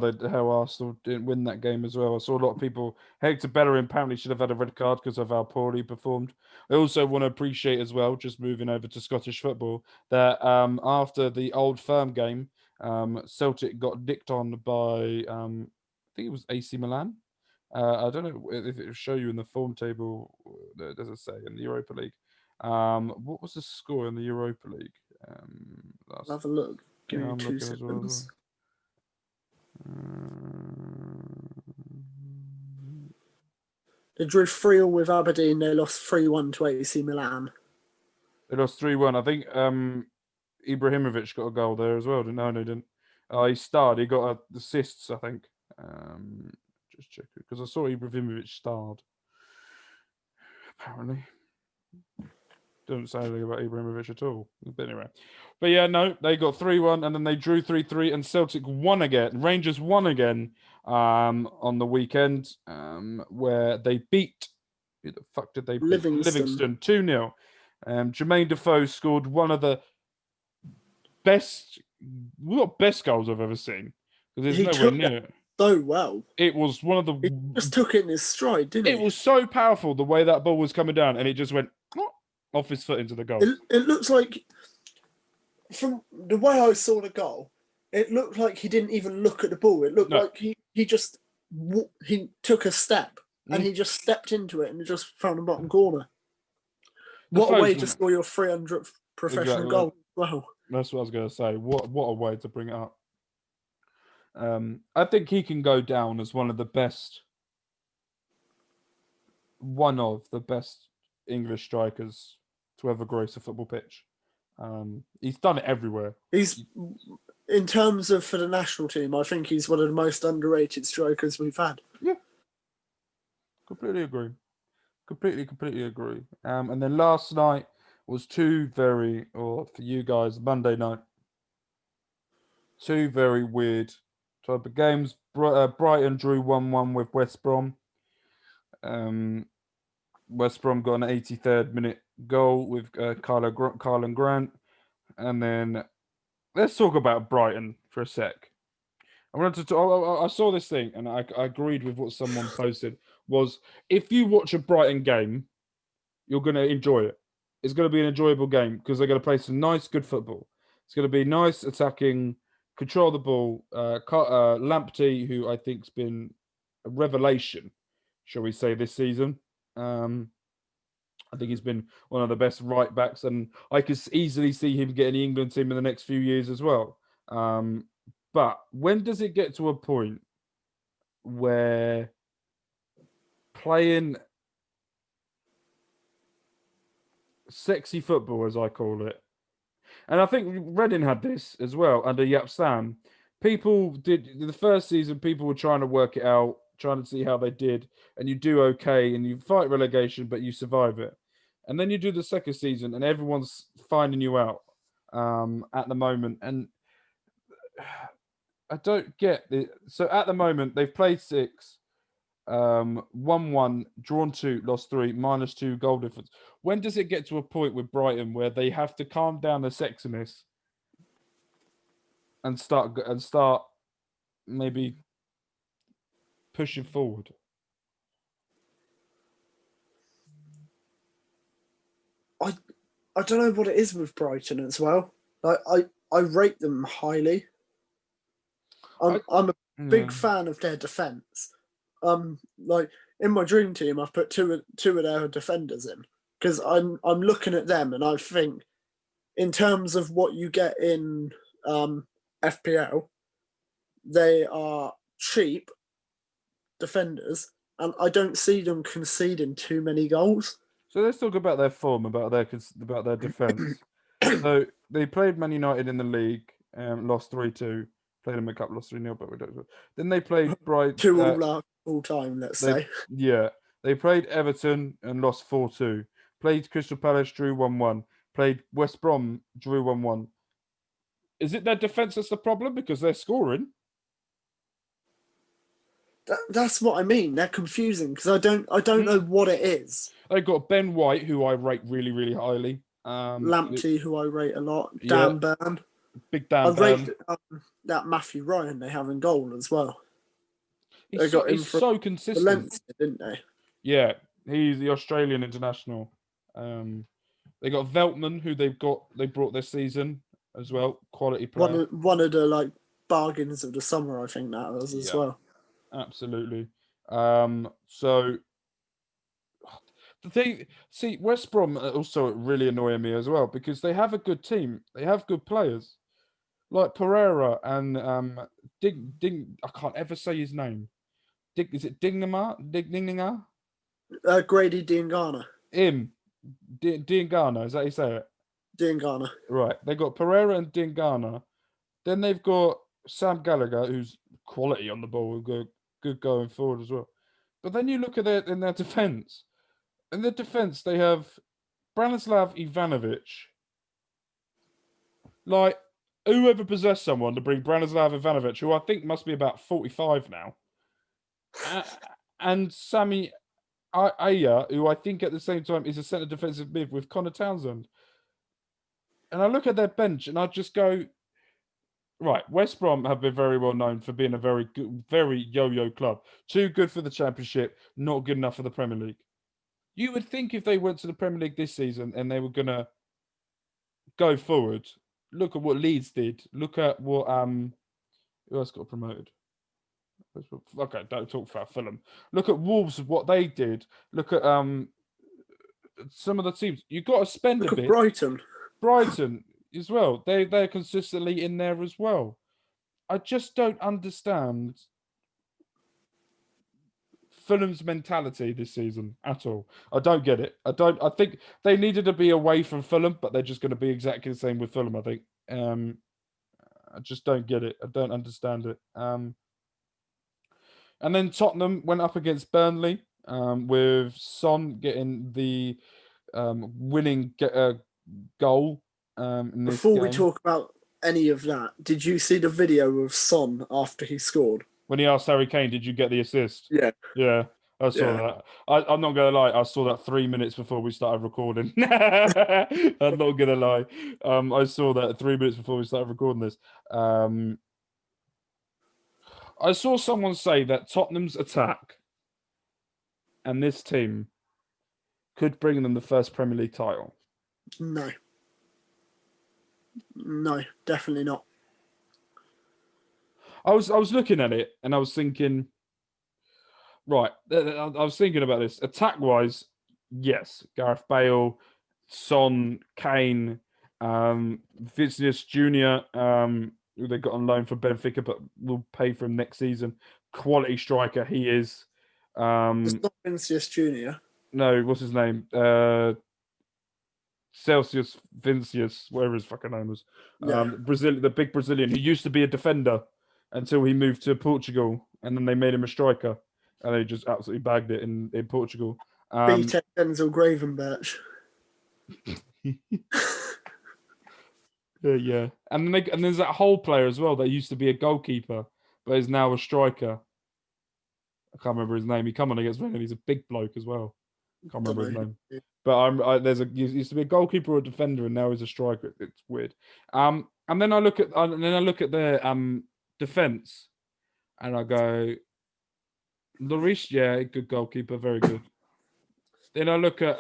Arsenal didn't win that game as well. I saw a lot of people. Hector Bellerin apparently should have had a red card because of how poorly he performed. I also want to appreciate as well, just moving over to Scottish football, that after the Old Firm game, Celtic got nicked on by I think it was AC Milan. I don't know if it will show you in the form table. Does it say in the Europa League? What was the score in the Europa League? I'll have a look. Give Yeah, me I'm 2 looking as well. seconds. They drew 3-3 with Aberdeen. They lost 3-1 to AC Milan. They lost 3-1. I think Ibrahimovic got a goal there as well. No, he didn't. He starred. He got assists, I think. Just check it because I saw Ibrahimovic starred. Apparently, doesn't say anything about Ibrahimovic at all. But anyway, yeah, no, they got 3-1 and then they drew 3-3 and Celtic won again. Rangers won again on the weekend, where they beat. Who the fuck did they beat? Livingston 2-0. Jermaine Defoe scored one of the best goals I've ever seen because there's nowhere near it. So well. It was one of the. He just took it in his stride, didn't he? It was so powerful the way that ball was coming down, and it just went off his foot into the goal. It looks like, from the way I saw the goal, it looked like he didn't even look at the ball. It looked like he just took a step and he just stepped into it and just found the bottom corner. What a way to score your 300th professional goal! Wow, that's what I was going to say. What a way to bring it up. I think he can go down as one of the best English strikers to ever grace a football pitch. He's done it everywhere. He's, in terms of for the national team, I think he's one of the most underrated strikers we've had. Yeah, completely agree. Completely agree. And then last night was for you guys, Monday night, two very weird type of games. Brighton drew 1-1 with West Brom. West Brom got an 83rd minute goal with Carlan Grant. And then let's talk about Brighton for a sec. I saw this thing and I agreed with what someone posted, was if you watch a Brighton game, you're going to enjoy it. It's going to be an enjoyable game because they're going to play some nice, good football. It's going to be nice attacking, control the ball. Lamptey, who I think's been a revelation, shall we say, this season. I think he's been one of the best right backs, and I could easily see him getting the England team in the next few years as well. But when does it get to a point where playing sexy football, as I call it, and I think Reading had this as well under Yap Sam. People did the first season. People were trying to work it out, trying to see how they did, and you do okay, and you fight relegation, but you survive it. And then you do the second season, and everyone's finding you out at the moment. And I don't get it. So at the moment, they've played 6, 1-1, drawn 2, lost 3, -2 goal difference. When does it get to a point with Brighton where they have to calm down their sexiness and start maybe pushing forward? I don't know what it is with Brighton as well. Like I rate them highly. I'm a big fan of their defense. Like in my dream team, I've put two of their defenders in because I'm looking at them and I think, in terms of what you get in FPL, they are cheap defenders and I don't see them conceding too many goals. So let's talk about their form, about their defence. So they played Man United in the league, lost 3-2. Played them a cup, lost 3-0, but we don't. Then they played Brighton. 2 all time, let's say. They played Everton and lost 4-2. Played Crystal Palace, drew 1-1. Played West Brom, drew 1-1. Is it their defence that's the problem because they're scoring? That's what I mean. They're confusing because I don't know what it is. They got Ben White, who I rate really, really highly. Lamptey, who I rate a lot. Dan Burn. Big Dan Burn. I rate that Matthew Ryan they have in goal as well. He's so consistent. Valencia, didn't they? Yeah, he's the Australian international. They got Veltman, who they brought this season as well. Quality player. One of the bargains of the summer, I think that was as well. Absolutely. So the thing, West Brom also really annoying me as well because they have a good team. They have good players like Pereira and Ding. I can't ever say his name. Is it Digninga? Grady Diangana. Diangana, is that how you say it? Diangana. Right. They got Pereira and Diangana. Then they've got Sam Gallagher, who's quality on the ball, good going forward as well. But then you look at their defence. In their defence, they have Branislav Ivanovic. Whoever possessed someone to bring Branislav Ivanovic, who I think must be about 45 now, and Sami Aya, who I think at the same time is a centre defensive mid with Connor Townsend. And I look at their bench and I just go, right, West Brom have been very well known for being a very good, very yo-yo club. Too good for the Championship, not good enough for the Premier League. You would think if they went to the Premier League this season and they were going to go forward, look at what Leeds did. Look at what who else got promoted? Okay, don't talk about Fulham. Look at Wolves, what they did. Look at some of the teams. You've got to spend a bit. Brighton as well. They're consistently in there as well. I just don't understand Fulham's mentality this season at all. I don't get it. I think they needed to be away from Fulham, but they're just going to be exactly the same with Fulham, I think. I just don't get it. I don't understand it. And then Tottenham went up against Burnley with Son getting the winning goal. Before we talk about any of that, did you see the video of Son after he scored? When he asked Harry Kane, did you get the assist? Yeah. Yeah, I saw that. I'm not going to lie, I saw that 3 minutes before we started recording. I'm not going to lie. I saw that 3 minutes before we started recording this. I saw someone say that Tottenham's attack and this team could bring them the first Premier League title. No, definitely not. I was looking at it and I was thinking, right, I was thinking about this. Attack-wise, yes, Gareth Bale, Son, Kane, Vinicius Jr., who they got on loan for Benfica, but will pay for him next season. Quality striker he is. It's not Vinicius Jr. No, what's his name? Celsius Vincius, whatever his fucking name was. Yeah. The big Brazilian who used to be a defender until he moved to Portugal, and then they made him a striker, and they just absolutely bagged it in Portugal. BTEC Denzel Gravenberch. Yeah, and there's that whole player as well that used to be a goalkeeper, but is now a striker. I can't remember his name. He come on against Reading. He's a big bloke as well. Can't remember his name. But he used to be a goalkeeper or a defender, and now he's a striker. It's weird. And then I look at their defense, and I go, Lloris, yeah, good goalkeeper, very good. Then I look at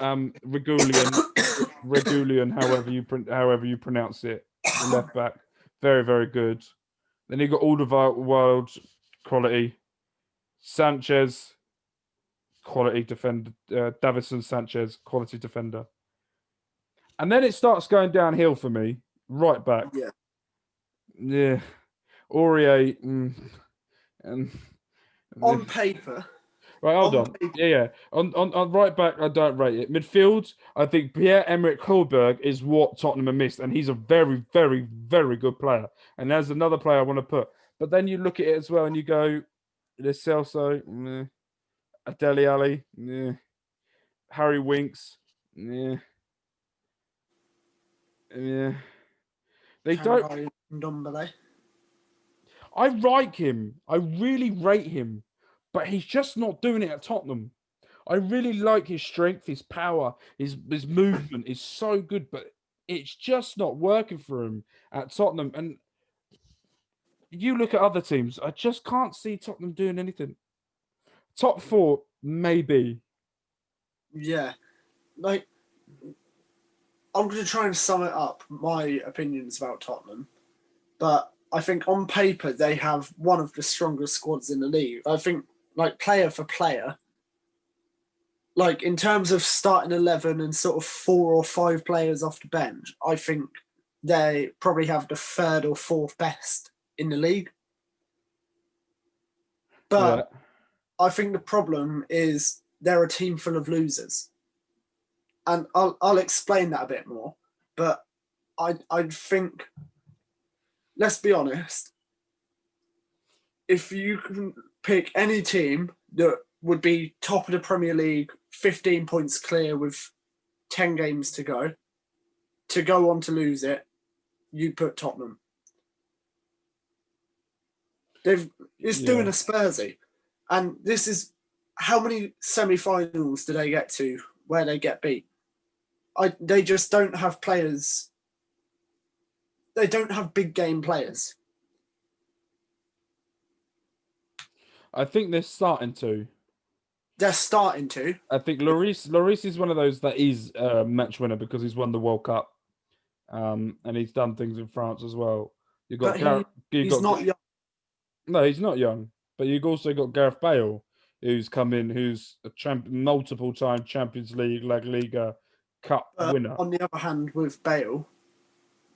Regulian, however you pronounce it, the left back, very, very good. Then you got Alderweireld, quality. Sanchez, quality defender. Davison Sanchez, quality defender. And then it starts going downhill for me. Right back. Yeah. Aurier. On paper, Right, hold On on. paper- Yeah. On right back, I don't rate it. Midfield, I think Pierre-Emerick Højbjerg is what Tottenham have missed, and he's a very, very, very good player. And there's another player I want to put. But then you look at it as well, and you go, there's Celso, meh. Dele Alli, meh. Harry Winks, yeah, yeah. They don't. Tanguy Ndombele. I like him. I really rate him, but he's just not doing it at Tottenham. I really like his strength, his power, his movement is so good, but it's just not working for him at Tottenham. And you look at other teams, I just can't see Tottenham doing anything. Top four, maybe. Yeah, like I'm going to try and sum it up. My opinions about Tottenham, but I think on paper they have one of the strongest squads in the league. I think, like player for player, like in terms of starting 11 and sort of 4 or 5 players off the bench, I think they probably have the third or fourth best in the league. But Yeah. I think the problem is they're a team full of losers. And I'll explain that a bit more. But I think, let's be honest, if you can pick any team that would be top of the Premier League, 15 points clear with 10 games to go on to lose it, you put Tottenham. It's doing a Spursy. And this is, how many semi-finals do they get to where they get beat? They just don't have players. They don't have big game players. I think they're starting to. They're starting to. I think Lloris is one of those that is a match winner because he's won the World Cup, and he's done things in France as well. You got But he's not young. No, he's not young. But you've also got Gareth Bale, who's come in, who's a multiple-time Champions League, La Liga, Cup winner. On the other hand, with Bale,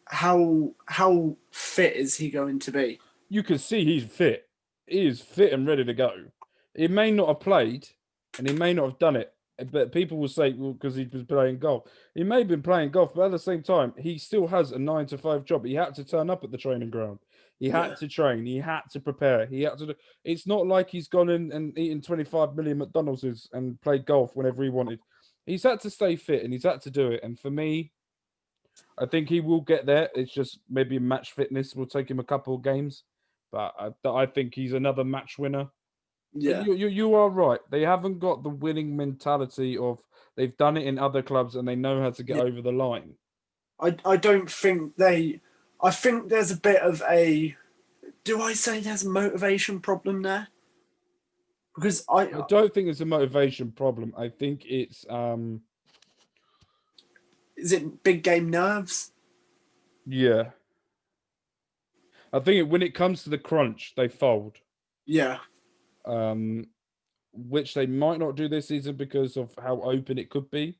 how fit is he going to be? You can see he's fit. He is fit and ready to go. He may not have played, and he may not have done it, but people will say, well, because he was playing golf. He may have been playing golf, but at the same time, he still has a 9 to 5 job. He had to turn up at the training ground. He had to train. He had to prepare. He had to. It's not like he's gone in and eaten 25 million McDonald's and played golf whenever he wanted. He's had to stay fit and he's had to do it. And for me, I think he will get there. It's just maybe match fitness will take him a couple of games, but I think he's another match winner. Yeah, But you are right. They haven't got the winning mentality of they've done it in other clubs and they know how to get over the line. I don't think they. I think there's a bit of a. Do I say there's a motivation problem there? Because I don't think it's a motivation problem. I think it's is it big game nerves? yeah. I think when it comes to the crunch, they fold. Yeah. Which they might not do this season because of how open it could be.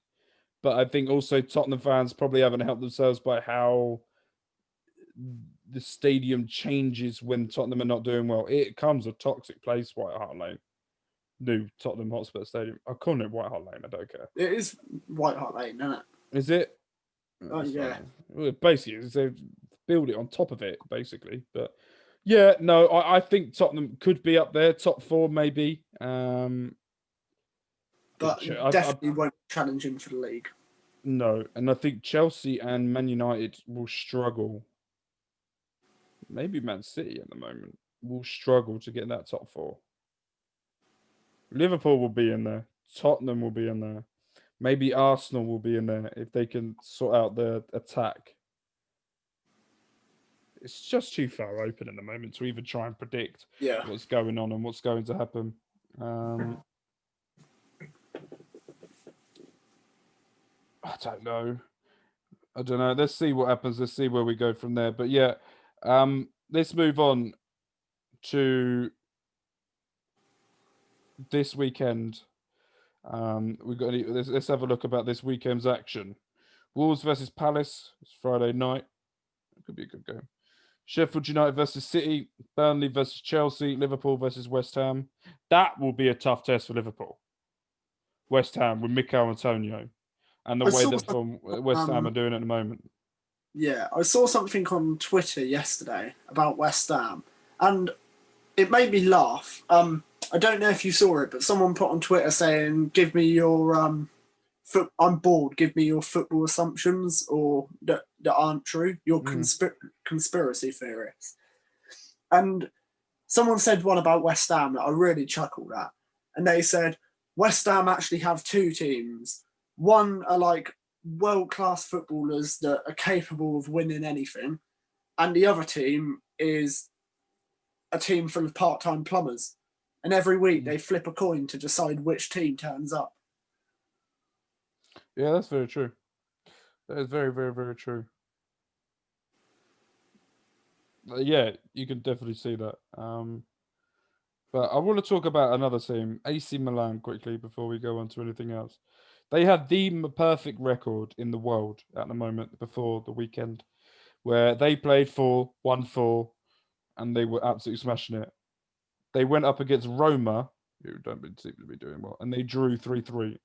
But I think also Tottenham fans probably haven't helped themselves by how the stadium changes when Tottenham are not doing well. It becomes a toxic place, White Hart Lane. New Tottenham Hotspur Stadium. I call it White Hart Lane. I don't care. It is White Hart Lane, isn't it? Is it? Oh, yeah. Well, basically, they build it on top of it, basically. But yeah, no, I think Tottenham could be up there, top 4 maybe. But definitely won't challenge him for the league. No, and I think Chelsea and Man United will struggle. Maybe Man City at the moment will struggle to get that top 4. Liverpool will be in there. Tottenham will be in there. Maybe Arsenal will be in there if they can sort out their attack. It's just too far open at the moment to even try and predict what's going on and what's going to happen. I don't know. Let's see what happens. Let's see where we go from there. But yeah, let's move on to this weekend. Let's have a look about this weekend's action. Wolves versus Palace. It's Friday night. It could be a good game. Sheffield United versus City, Burnley versus Chelsea, Liverpool versus West Ham. That will be a tough test for Liverpool. West Ham with Mikel Antonio and the I way saw that from West Ham are doing at the moment. Yeah, I saw something on Twitter yesterday about West Ham, and it made me laugh. I don't know if you saw it, but someone put on Twitter saying, "Give me your I'm bored. Give me your football assumptions or that aren't true. Your conspiracy theories." And someone said one about West Ham that I really chuckled at, and they said West Ham actually have two teams. One are like world-class footballers that are capable of winning anything, and the other team is a team full of part-time plumbers. And every week they flip a coin to decide which team turns up. Yeah, that's very true. That is very, very, very true. Yeah, you can definitely see that. But I want to talk about another team, AC Milan, quickly before we go on to anything else. They had the perfect record in the world at the moment before the weekend, where they played 4-1-4, and they were absolutely smashing it. They went up against Roma, who don't seem to be doing well, and they drew 3-3.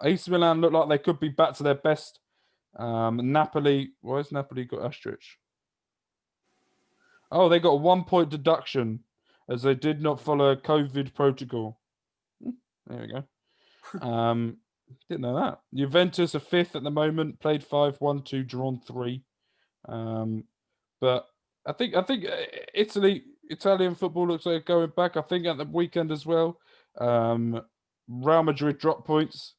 AC Milan looked like they could be back to their best. Napoli, why has Napoli got asterisk? Oh, they got a 1 point deduction as they did not follow COVID protocol. There we go. Didn't know that. Juventus are fifth at the moment, played 5-1-2, drawn 3. But I think Italian football looks like going back. I think at the weekend as well. Real Madrid dropped points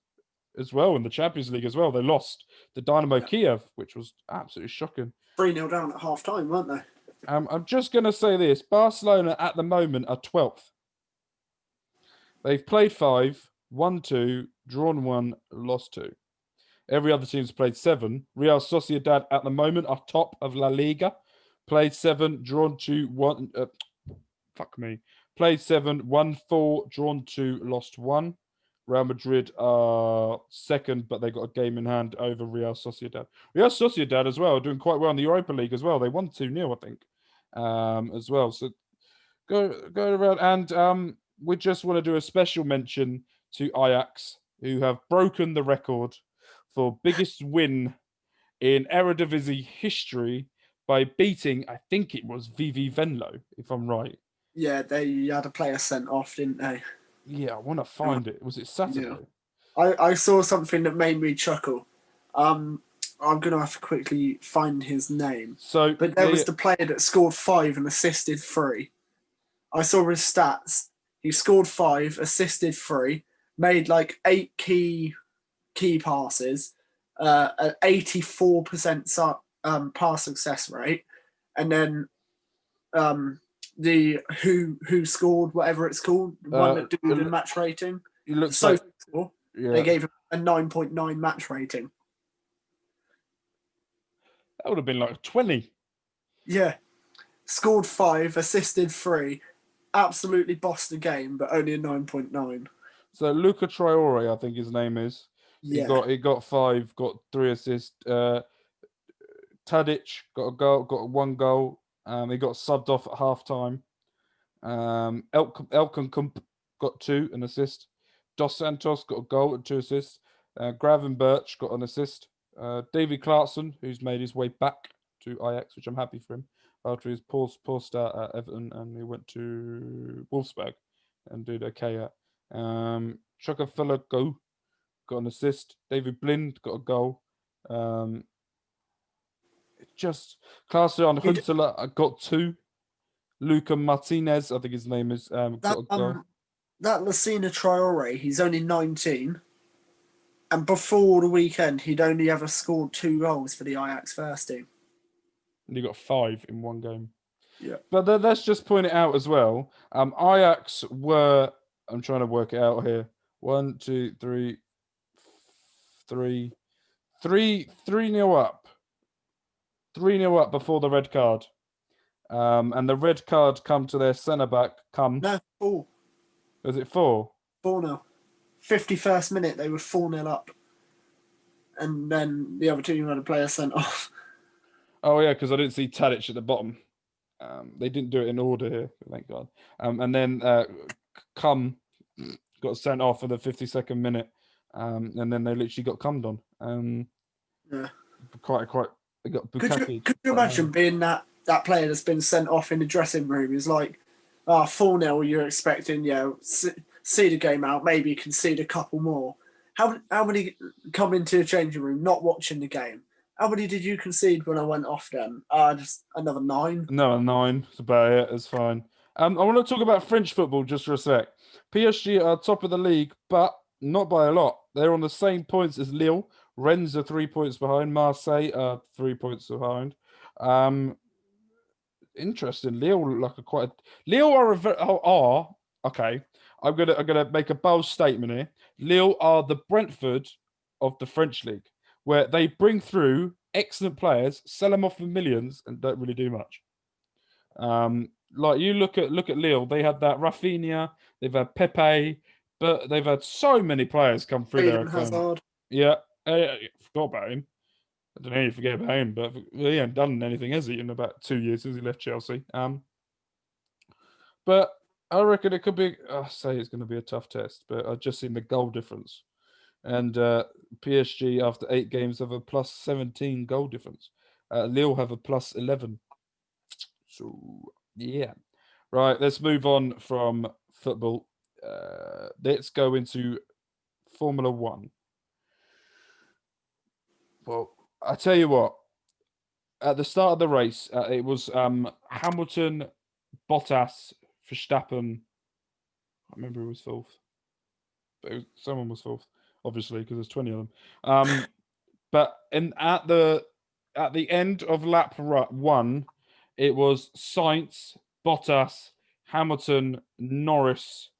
as well in the Champions League as well. They lost to Dynamo Kiev, which was absolutely shocking. 3-0 down at half time, weren't they? I'm just going to say this. Barcelona at the moment are 12th. They've played 5, won 2, drawn 1, lost 2. Every other team's played 7. Real Sociedad at the moment are top of La Liga. Played 7, drawn 2, 1. Played 7, won 4, drawn 2, lost 1. Real Madrid are second, but they got a game in hand over Real Sociedad. Real Sociedad as well, doing quite well in the Europa League as well. They won 2-0, I think, as well. So go around, and we just want to do a special mention to Ajax, who have broken the record for biggest win in Eredivisie history by beating, I think it was VV Venlo, if I'm right. Yeah, they had a player sent off, didn't they? Yeah, I want to find it. Was it Saturday? Yeah. I saw something that made me chuckle. I'm going to have to quickly find his name. But there was the player that scored 5 and assisted 3. I saw his stats. He scored 5, assisted 3, made like 8 key passes, an 84% pass success rate, and then the who scored, whatever it's called, the one that did the match rating. It looks like they gave him a 9.9 match rating. That would have been like 20. Yeah. Scored 5, assisted 3, absolutely bossed the game, but only a 9.9. So Luca Traore, I think his name is. Yeah. He got 5, got 3 assists. Tadic got a goal, got 1 goal. He got subbed off at half time. Elkan got 2, an assist. Dos Santos got a goal and 2 assists. Gravenberch got an assist. Davy Clarkson, who's made his way back to Ajax, which I'm happy for him, after his poor start at Everton, and he went to Wolfsburg and did okay at. Chocofella got an assist. David Blind got a goal. Just Klaas-Jan Huntelaar got 2. Luca Martinez, I think his name is, got a goal. That Lassina Traore, he's only 19. And before the weekend, he'd only ever scored 2 goals for the Ajax first team. And he got 5 in 1 game. Yeah. But let's just point it out as well. Ajax were, I'm trying to work it out here. 1, 2, 3, 3-0 up. 3-0 up before the red card. And the red card come to their centre-back. No, 4. Was it 4? 4-0. 51st minute, they were 4-0 up. And then the other team had a player sent off. Oh yeah, because I didn't see Tadic at the bottom. They didn't do it in order here, thank God. And then Cum got sent off for the 52nd minute, and then they literally got cummed on. Yeah. Quite. They got Could Bukaki. you imagine being that player that's been sent off in the dressing room? Is like, 4-0, you're expecting, see the game out, maybe concede a couple more. How many come into the changing room not watching the game? How many did you concede when I went off then? Just another 9. No, a 9. That's about it. It's fine. I want to talk about French football just for a sec. PSG are top of the league, but not by a lot. They're on the same points as Lille. Rennes are 3 points behind. Marseille are 3 points behind. Interesting. Lille look like Lille are okay. I'm gonna make a bold statement here. Lille are the Brentford of the French league, where they bring through excellent players, sell them off for millions, and don't really do much. Like you look at Lille, they had that Rafinha, they've had Pepe, but they've had so many players come through their Eden account. Hazard. Yeah, I forgot about him. I don't know you forget about him, but he hasn't done anything, has he, in about 2 years since he left Chelsea? But I reckon it could be. I say it's going to be a tough test, but I've just seen the goal difference, and PSG after 8 games have a plus 17 goal difference. Lille have a plus 11. So yeah, right. Let's move on from football. Let's go into Formula One. Well, I tell you what. At the start of the race, it was Hamilton, Bottas, Verstappen. I remember who was fourth, but someone was fourth, obviously, because there's 20 of them. But at the end of lap 1, it was Sainz, Bottas, Hamilton, Norris.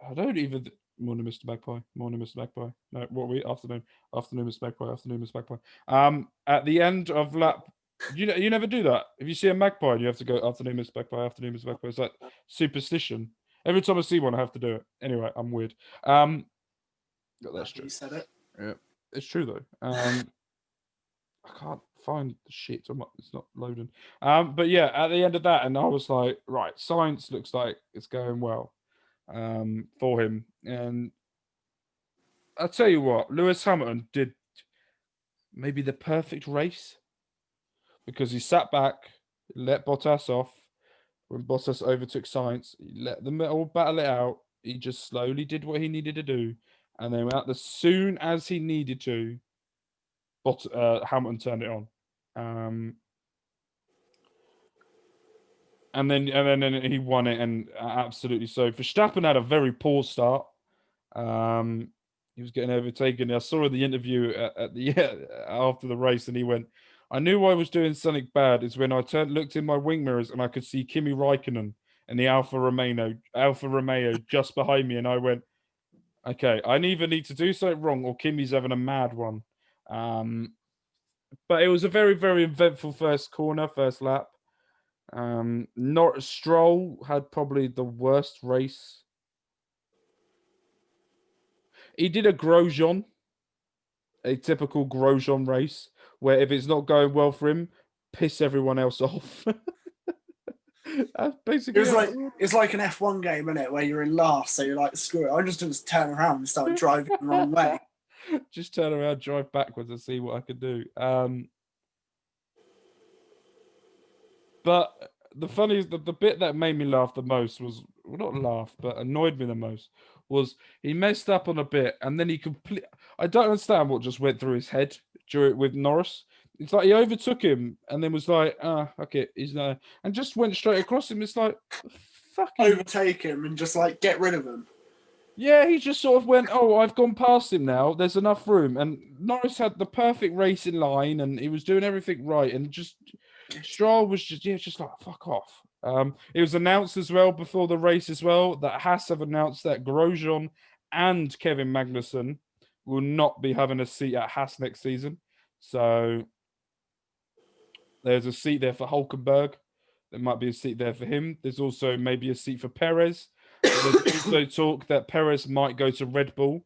I don't even. Morning, Mr. Magpie. Morning, Mr. Magpie. No, what are we? Afternoon. Afternoon, Mr. Magpie. Afternoon, Mr. Magpie. At the end of lap. You never do that. If you see a magpie, you have to go afternoon, Mr. Magpie. Afternoon, Mr. Magpie. It's like superstition. Every time I see one, I have to do it. Anyway, I'm weird. That's true. You said it. Yeah, it's true though. I can't find the shit. It's not loading. But yeah, at the end of that, and I was like, right, science looks like it's going well. For him, and I'll tell you what, Lewis Hamilton did maybe the perfect race because he sat back, let Bottas off. When Bottas overtook Sainz, he let them all battle it out. He just slowly did what he needed to do, and then as soon as he needed to, Hamilton turned it on. And then he won it, and absolutely so. Verstappen had a very poor start. He was getting overtaken. I saw in the interview at the after the race, and he went, "I knew I was doing something bad. Is when I looked in my wing mirrors, and I could see Kimi Raikkonen and the Alfa Romeo just behind me, and I went, okay, I either need to do something wrong, or Kimi's having a mad one." But it was a very, very eventful first lap. Stroll had probably the worst race. He did a Grosjean, a typical Grosjean race, where if it's not going well for him, piss everyone else off. That's basically it's like an F1 game, isn't it? Where you're in last, so you're like, screw it, I'm just going to turn around and start driving the wrong way. Just turn around, drive backwards, and see what I can do. But the bit that made me laugh the most was, well, not laugh, but annoyed me the most, was he messed up on a bit, and then I don't understand what just went through his head with Norris. It's like he overtook him and then was like, okay, he's no, and just went straight across him. It's like, fucking overtake him and just like get rid of him. Yeah, he just sort of went, oh, I've gone past him now. There's enough room. And Norris had the perfect racing line, and he was doing everything right. And just Stroll was just like, fuck off. It was announced as well before the race as well that Haas have announced that Grosjean and Kevin Magnussen will not be having a seat at Haas next season. So there's a seat there for Hulkenberg. There might be a seat there for him. There's also maybe a seat for Perez. There's also talk that Perez might go to Red Bull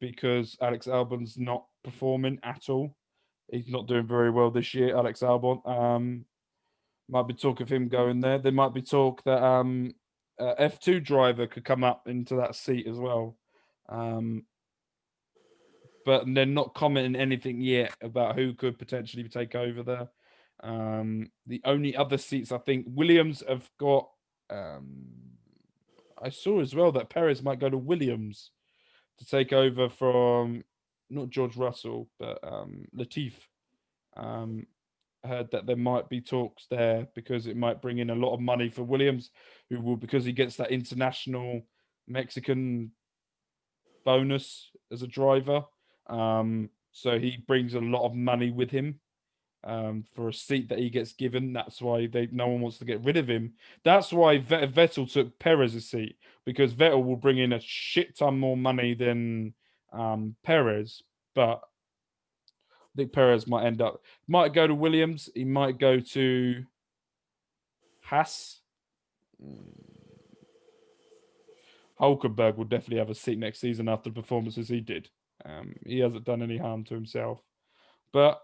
because Alex Albon's not performing at all. He's not doing very well this year, Alex Albon. Might be talk of him going there. There might be talk that F2 driver could come up into that seat as well. But they're not commenting anything yet about who could potentially take over there. The only other seats, I think, Williams have got. I saw as well that Perez might go to Williams to take over from not George Russell, but Latif. Heard that there might be talks there because it might bring in a lot of money for Williams, who will, because he gets that international Mexican bonus as a driver. So he brings a lot of money with him for a seat that he gets given. That's why no one wants to get rid of him. That's why Vettel took Perez's seat, because Vettel will bring in a shit ton more money than Perez. But I think Perez might go to Williams. He might go to Haas. Hulkenberg will definitely have a seat next season after the performances he did. He hasn't done any harm to himself. But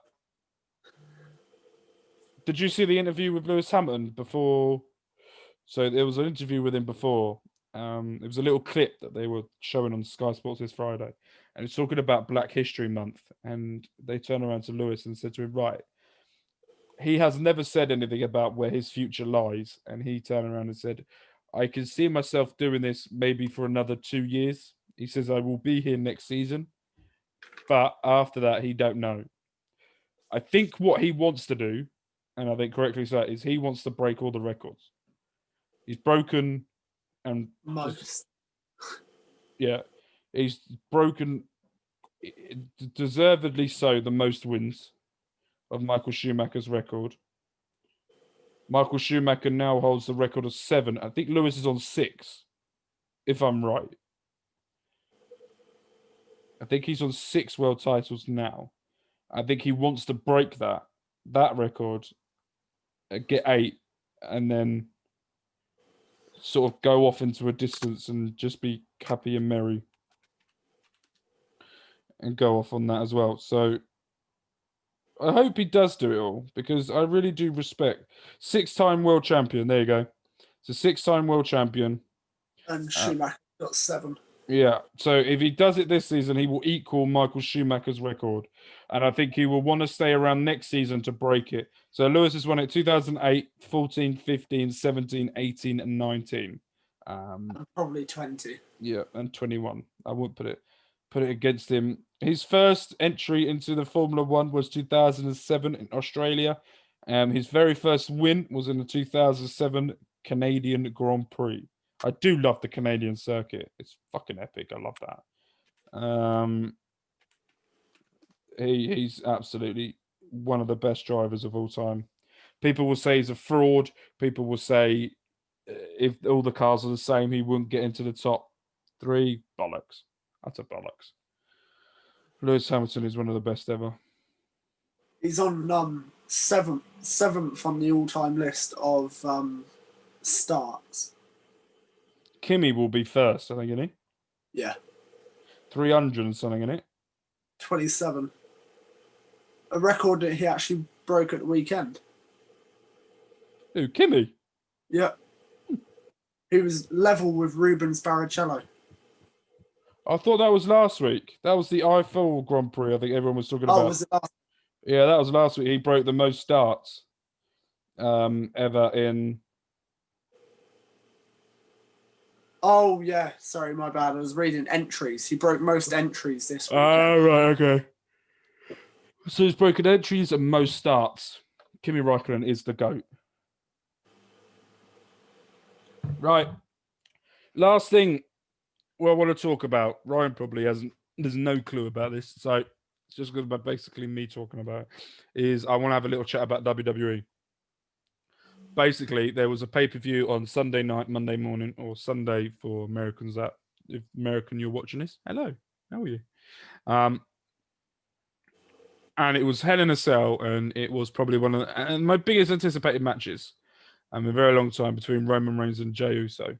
did you see the interview with Lewis Hamilton before? So there was an interview with him before. It was a little clip that they were showing on Sky Sports this Friday. And it's talking about Black History Month. And they turned around to Lewis and said to him, right, he has never said anything about where his future lies. And he turned around and said, I can see myself doing this maybe for another 2 years. He says, I will be here next season. But after that, he don't know. I think what he wants to do, and I think correctly so, is he wants to break all the records. He's broken and most. Yeah, he's broken, deservedly so, the most wins of Michael Schumacher's record. Michael Schumacher now holds the record of 7. I think Lewis is on 6, if I'm right. I think he's on 6 world titles now. I think he wants to break that record, get 8, and then sort of go off into a distance and just be happy and merry and go off on that as well. So I hope he does do it all, because I really do respect 6-time world champion. There you go. It's a 6-time world champion. And Schumacher got 7. Yeah. So if he does it this season, he will equal Michael Schumacher's record. And I think he will want to stay around next season to break it. So Lewis has won it 2008, 14, 15, 17, 18, and 19. And probably 20. Yeah, and 21. I wouldn't put it against him. His first entry into the Formula One was 2007 in Australia. His very first win was in the 2007 Canadian Grand Prix. I do love the Canadian circuit. It's fucking epic. I love that. He's absolutely one of the best drivers of all time. People will say he's a fraud. People will say if all the cars are the same, he wouldn't get into the top 3. Bollocks. That's a bollocks. Lewis Hamilton is one of the best ever. He's on seventh on the all-time list of starts. Kimi will be first, I think, isn't he? Yeah. 300 and something, isn't it? 27. A record that he actually broke at the weekend. Who, Kimi? Yeah. He was level with Rubens Barrichello. I thought that was last week. That was the Eiffel Grand Prix, I think everyone was talking about. Oh, was it last? Yeah, that was last week. He broke the most starts ever in... Oh, yeah. Sorry, my bad. I was reading entries. He broke most entries this week. Oh, right, okay. So he's broken entries and most starts. Kimi Räikkönen is the GOAT. Right. Last thing I want to talk about. Ryan probably there's no clue about this. So it's just going to be basically me talking about it. Is I want to have a little chat about WWE. Basically, there was a pay-per-view on Sunday night, Monday morning, or Sunday for Americans that, if American you're watching this, hello, how are you? And it was Hell in a Cell, and it was probably one of my biggest anticipated matches in a very long time between Roman Reigns and Jey Uso.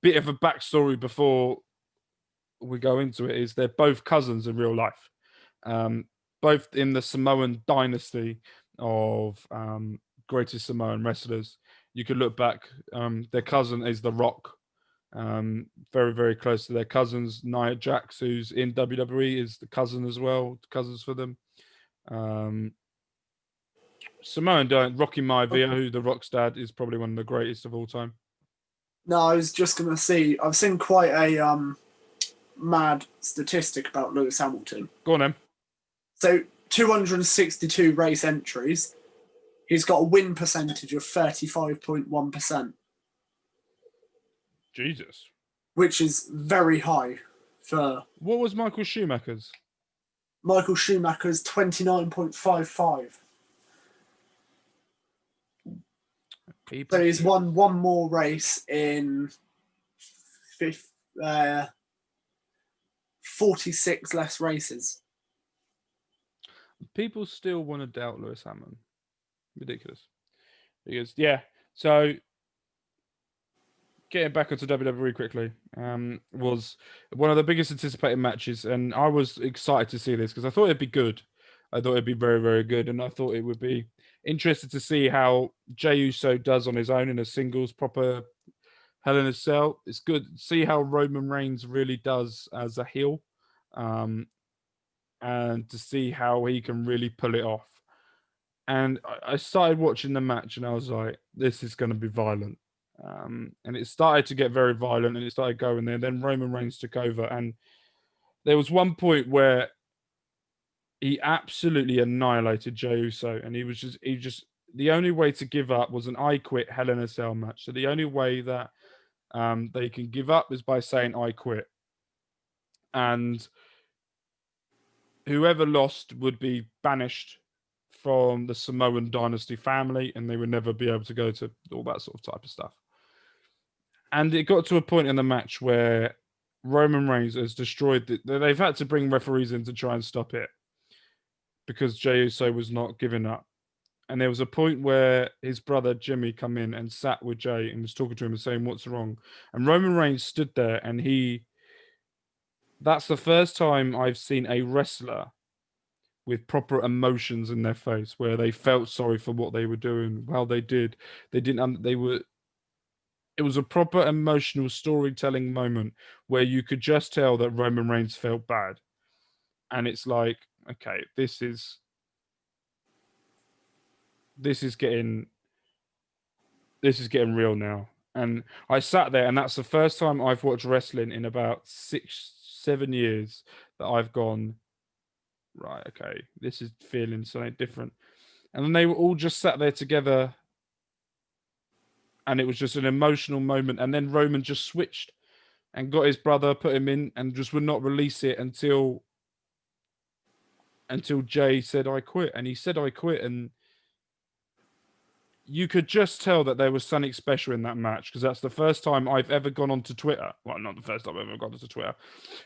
Bit of a backstory before we go into it is they're both cousins in real life. both in the Samoan dynasty of greatest Samoan wrestlers. You could look back. Their cousin is The Rock. Very, very close to their cousins. Nia Jax, who's in WWE, is the cousin as well. Cousins for them. Samoan Rocky Maivia, who The Rock's dad, is probably one of the greatest of all time. No, I was just going to say, I've seen quite a mad statistic about Lewis Hamilton. Go on, then. So, 262 race entries. He's got a win percentage of 35.1%. Jesus. Which is very high for... What was Michael Schumacher's? Michael Schumacher's 29.55. So he's won one more race in 46 less races. People still want to doubt Lewis Hamilton. Ridiculous. Because, yeah, so getting back onto WWE quickly, was one of the biggest anticipated matches, and I was excited to see this because I thought it'd be good. I thought it'd be very, very good, and I thought it would be interesting to see how Jey Uso does on his own in a singles proper Hell in a Cell. It's good to see how Roman Reigns really does as a heel, and to see how he can really pull it off. And I started watching the match, and I was like, this is going to be violent. And it started to get very violent, and it started going there. Then Roman Reigns took over, and there was one point where he absolutely annihilated Jey Uso, and he just the only way to give up was an I quit Hell in a Cell match. So the only way that they can give up is by saying I quit, and whoever lost would be banished from the Samoan dynasty family, and they would never be able to go to all that sort of type of stuff. And it got to a point in the match where Roman Reigns has destroyed they've had to bring referees in to try and stop it because Jey Uso was not giving up. And there was a point where his brother Jimmy come in and sat with Jey and was talking to him and saying, what's wrong? And Roman Reigns stood there, and that's the first time I've seen a wrestler with proper emotions in their face, where they felt sorry for what they were doing. Well, they did. It was a proper emotional storytelling moment where you could just tell that Roman Reigns felt bad. And it's like, okay, this is getting real now. And I sat there, and that's the first time I've watched wrestling in about 6-7 years that I've gone, right, okay, this is feeling something different. And then they were all just sat there together, and it was just an emotional moment. And then Roman just switched and got his brother, put him in, and just would not release it until Jey said, I quit. And he said, I quit. And you could just tell that there was something special in that match, because that's the first time I've ever gone onto Twitter. Well, not the first time I've ever gone onto Twitter,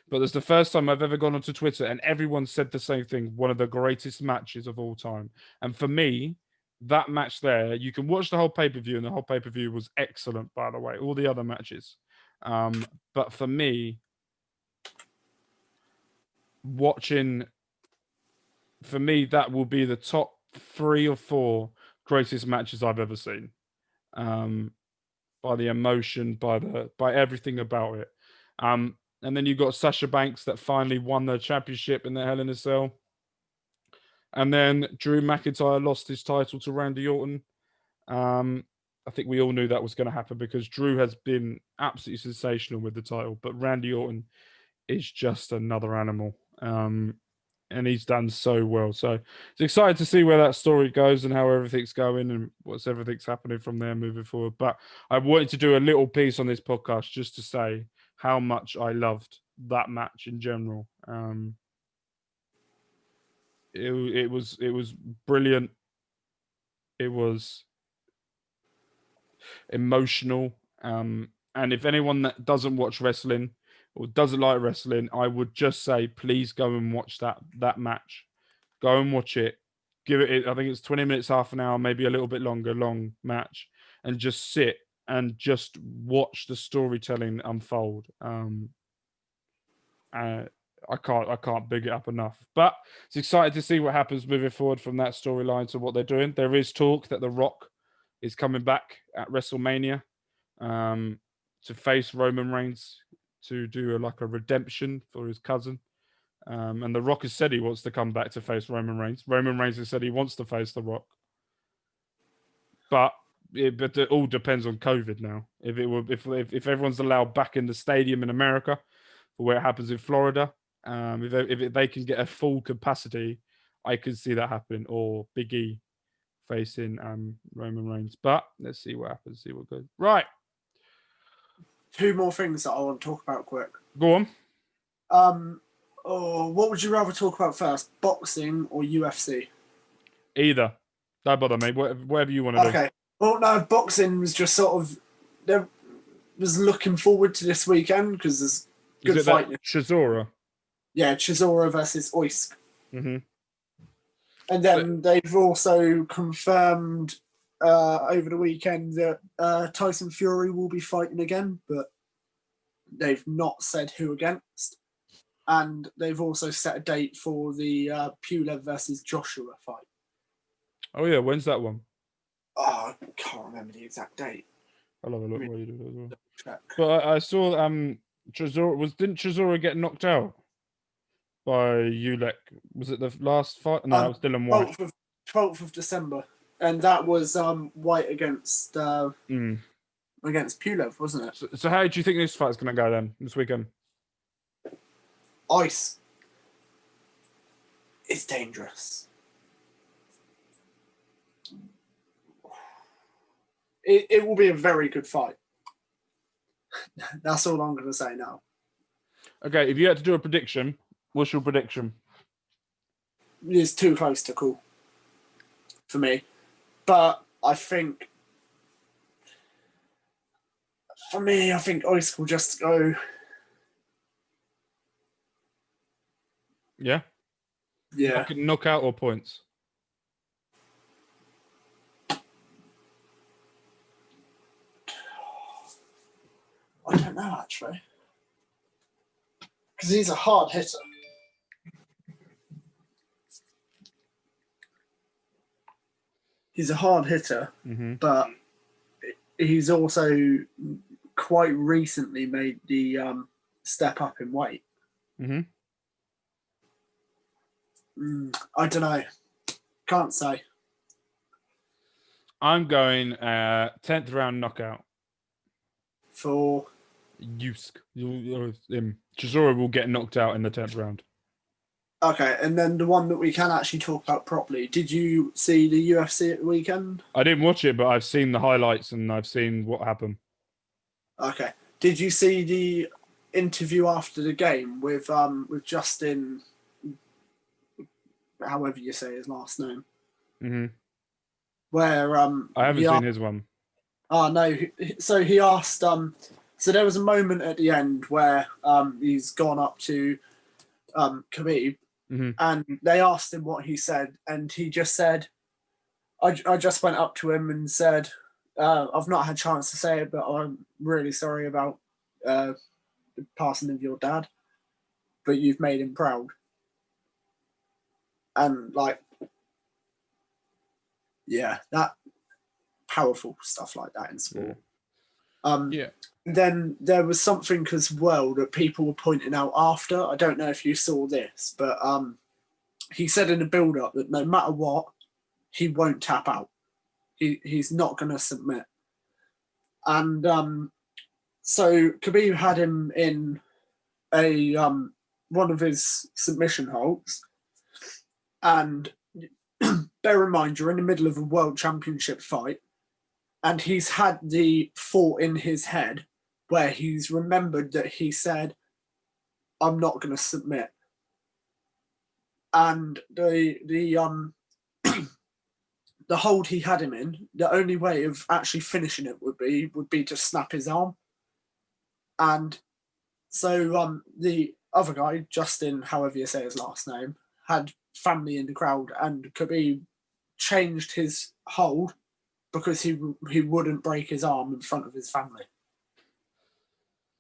but that's the first time I've ever gone onto Twitter, and everyone said the same thing. One of the greatest matches of all time. And for me, that match there, you can watch the whole pay-per-view, and the whole pay-per-view was excellent, by the way, all the other matches. But for me, that will be the top 3 or 4 greatest matches I've ever seen. By the emotion, by everything about it. And then you got Sasha Banks that finally won the championship in the Hell in a Cell. And then Drew McIntyre lost his title to Randy Orton. I think we all knew that was going to happen because Drew has been absolutely sensational with the title, but Randy Orton is just another animal. And he's done so well. So it's exciting to see where that story goes and how everything's going and what's everything's happening from there moving forward. But I wanted to do a little piece on this podcast just to say how much I loved that match in general. It was brilliant. It was emotional. And if anyone that doesn't watch wrestling or doesn't like wrestling, I would just say, please go and watch that match. Go and watch it. Give it, I think it's 20 minutes, half an hour, maybe a little bit longer, long match, and just sit and just watch the storytelling unfold. I can't big it up enough. But it's excited to see what happens moving forward from that storyline to what they're doing. There is talk that The Rock is coming back at WrestleMania to face Roman Reigns to do a redemption for his cousin. And The Rock has said he wants to come back to face Roman Reigns. Roman Reigns has said he wants to face The Rock. But it all depends on COVID now. If everyone's allowed back in the stadium in America, for where it happens in Florida, if they can get a full capacity, I could see that happening. Or Big E facing Roman Reigns. But let's see what happens. See what goes. Right. 2 more things that I want to talk about quick. Go on. What would you rather talk about first, boxing or UFC? Either. Don't bother me. Whatever you want to do. Okay. Well, no, boxing was just sort of... There was looking forward to this weekend because there's good fighting. Chisora? Yeah, Chisora versus Usyk. Mm-hmm. And then they've also confirmed over the weekend that Tyson Fury will be fighting again, but they've not said who against. And they've also set a date for the Pulev versus Joshua fight. Oh, yeah. When's that one? Oh, I can't remember the exact date. I'll have a look while you do that as well. Check. But I saw Chisora... Didn't Chisora get knocked out by Ulek? Was it the last fight? No, it was Dylan White. 12th of December. And that was White against Pulev, wasn't it? So how do you think this fight's going to go then, this weekend? Ice is dangerous. It will be a very good fight. That's all I'm going to say now. Okay, if you had to do a prediction, what's your prediction? It's too close to call for me. But I think, for me, I think Ice will just go. Yeah? Yeah. Knockout or points? I don't know, actually. Because he's a hard hitter. He's a hard hitter, but he's also quite recently made the step up in weight. Mm-hmm. I don't know. Can't say. I'm going 10th round knockout. For Usyk. Chisora will get knocked out in the 10th round. Okay, and then the one that we can actually talk about properly. Did you see the UFC at the weekend? I didn't watch it, but I've seen the highlights and I've seen what happened. Okay. Did you see the interview after the game with Justin, however you say his last name? Mm-hmm. Where I haven't seen his one. Oh no! So he asked. So there was a moment at the end where he's gone up to Khabib, and they asked him what he said, and he just said, "I just went up to him and said, I've not had a chance to say it, but I'm really sorry about the passing of your dad, but you've made him proud." And that powerful stuff like that in sport. Then there was something as well that people were pointing out after. I don't know if you saw this, but he said in the build-up that no matter what, he won't tap out. He's not going to submit. And so Khabib had him in a one of his submission holds, and bear in mind you're in the middle of a world championship fight. And he's had the thought in his head where he's remembered that he said, "I'm not going to submit." And the the hold he had him in, the only way of actually finishing it would be to snap his arm. And so the other guy, Justin, however you say his last name, had family in the crowd, and Khabib changed his hold because he wouldn't break his arm in front of his family.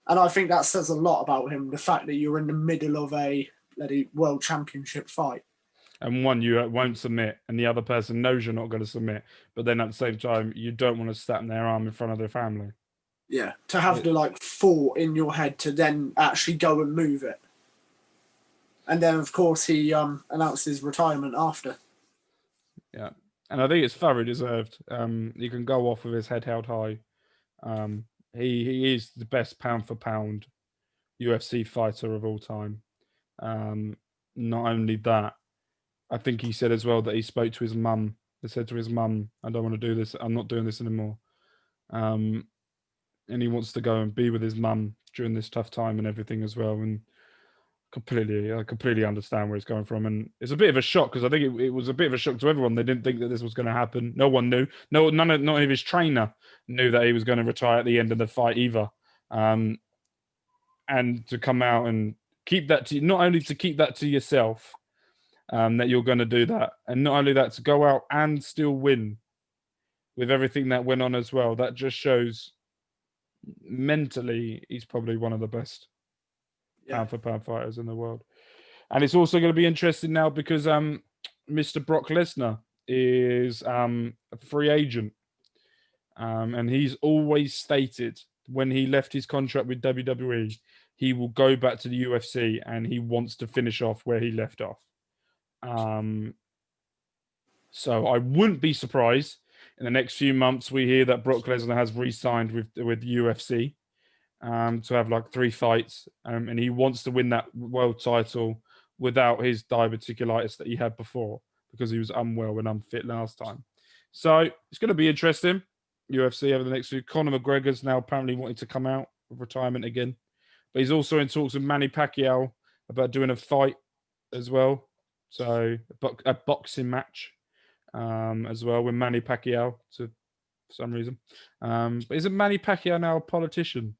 And I think that says a lot about him, the fact that you're in the middle of a bloody world championship fight. And one, you won't submit, and the other person knows you're not going to submit, but then at the same time, you don't want to snap their arm in front of their family. Yeah, to have the thought in your head to then actually go and move it. And then, of course, he announced his retirement after. Yeah, and I think it's thoroughly deserved. He can go off with his head held high. He is the best pound for pound UFC fighter of all time. Not only that, I think he said as well that he spoke to his mum. He said to his mum, "I don't want to do this. I'm not doing this anymore." And he wants to go and be with his mum during this tough time and everything as well. And I completely understand where he's going from. And it's a bit of a shock because I think it was a bit of a shock to everyone. They didn't think that this was going to happen. No one knew. Not of his trainer knew that he was going to retire at the end of the fight either. And to come out and keep that to not only to keep that to yourself, that you're going to do that, and not only that, to go out and still win with everything that went on as well. That just shows mentally he's probably one of the best pound for pound fighters in the world. And it's also going to be interesting now because Mr. Brock Lesnar is a free agent, and he's always stated when he left his contract with WWE, he will go back to the UFC and he wants to finish off where he left off. So I wouldn't be surprised in the next few months we hear that Brock Lesnar has re-signed with UFC to have like 3 fights, and he wants to win that world title without his diverticulitis that he had before because he was unwell and unfit last time. So it's going to be interesting. UFC over the next few. Conor McGregor's now apparently wanting to come out of retirement again, but he's also in talks with Manny Pacquiao about doing a fight as well. So a boxing match as well with Manny Pacquiao for some reason. But isn't Manny Pacquiao now a politician?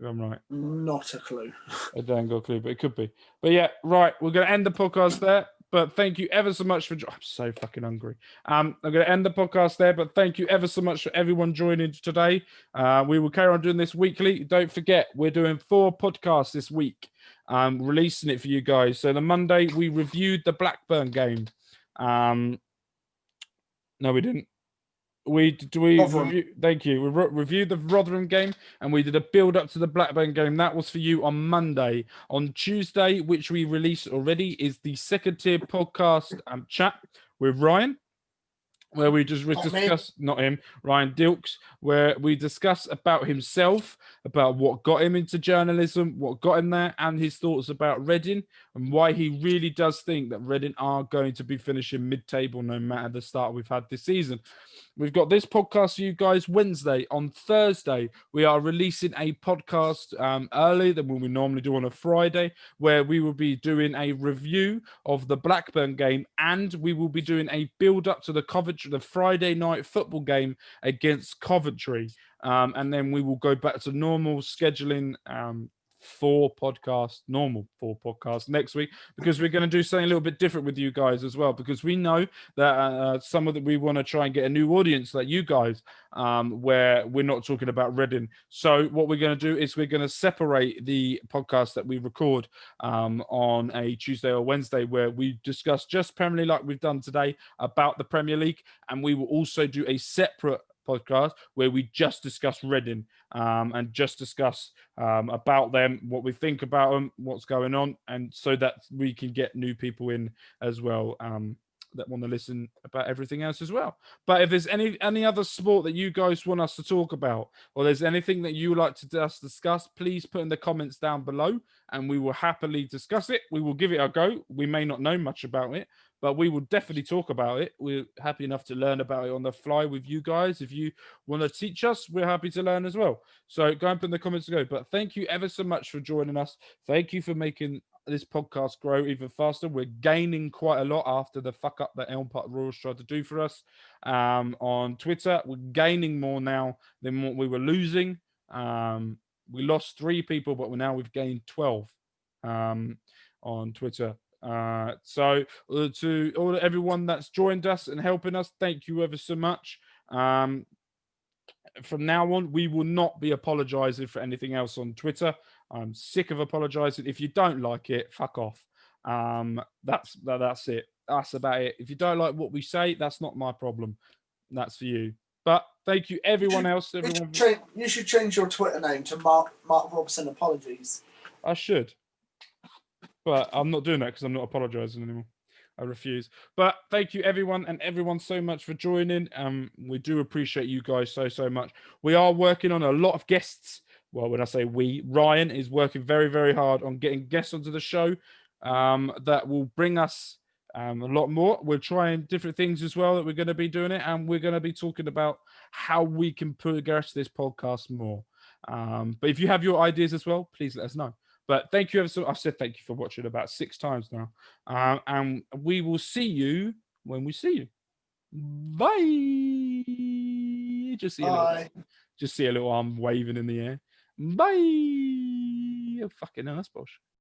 If I'm right. Not a clue. I don't got a clue, but it could be. But yeah, right. We're going to end the podcast there. But thank you ever so much for... I'm so fucking hungry. I'm going to end the podcast there, but thank you ever so much for everyone joining today. We will carry on doing this weekly. Don't forget, we're doing 4 podcasts this week. Releasing it for you guys. So the Monday, we reviewed the Blackburn game. No, we didn't. Thank you. We reviewed the Rotherham game and we did a build up to the Blackburn game. That was for you on Monday. On Tuesday, which we released already, is the second tier podcast chat with Ryan, where we just discuss, not him, Ryan Dilks, where we discuss about himself, about what got him into journalism, what got him there, and his thoughts about Reading, and why he really does think that Reading are going to be finishing mid-table no matter the start we've had this season. We've got this podcast for you guys Wednesday. On Thursday, we are releasing a podcast early than we normally do on a Friday, where we will be doing a review of the Blackburn game, and we will be doing a build-up to the Friday night football game against Coventry. And then we will go back to normal scheduling 4 podcasts next week, because we're going to do something a little bit different with you guys as well, because we know that we want to try and get a new audience like you guys, where we're not talking about Reading. So what we're going to do is we're going to separate the podcast that we record on a Tuesday or Wednesday, where we discuss just Premier League like we've done today about the Premier League, and we will also do a separate podcast where we just discuss Reading and just discuss about them, what we think about them, what's going on, and so that we can get new people in as well that want to listen about everything else as well. But if there's any other sport that you guys want us to talk about, or there's anything that you would like to discuss, please put in the comments down below and we will happily discuss it. We will give it a go. We may not know much about it, but we will definitely talk about it. We're happy enough to learn about it on the fly with you guys. If you want to teach us, we're happy to learn as well. So go and put in the comments to go. But thank you ever so much for joining us. Thank you for making this podcast grow even faster. We're gaining quite a lot after the fuck up that Elm Park Royals tried to do for us on Twitter. We're gaining more now than what we were losing. We lost 3 people, but now we've gained 12 on Twitter. So to everyone that's joined us and helping us, thank you ever so much. from now on, we will not be apologizing for anything else on Twitter. I'm sick of apologizing. If you don't like it, fuck off. That's it. That's about it. If you don't like what we say, that's not my problem. That's for you. But thank you, everyone else. You should change your Twitter name to Mark Robson Apologies. I should, but I'm not doing that because I'm not apologizing anymore. I refuse. But thank you, everyone so much for joining. We do appreciate you guys so much. We are working on a lot of guests. Well, when I say we, Ryan is working very, very hard on getting guests onto the show. That will bring us a lot more. We're trying different things as well that we're going to be doing it, and we're going to be talking about how we can progress this podcast more. But if you have your ideas as well, please let us know. But thank you ever so. I've said thank you for watching about 6 times now, and we will see you when we see you. Bye. Just see a little arm waving in the air. Bye. Oh, fucking hell, that's bullshit.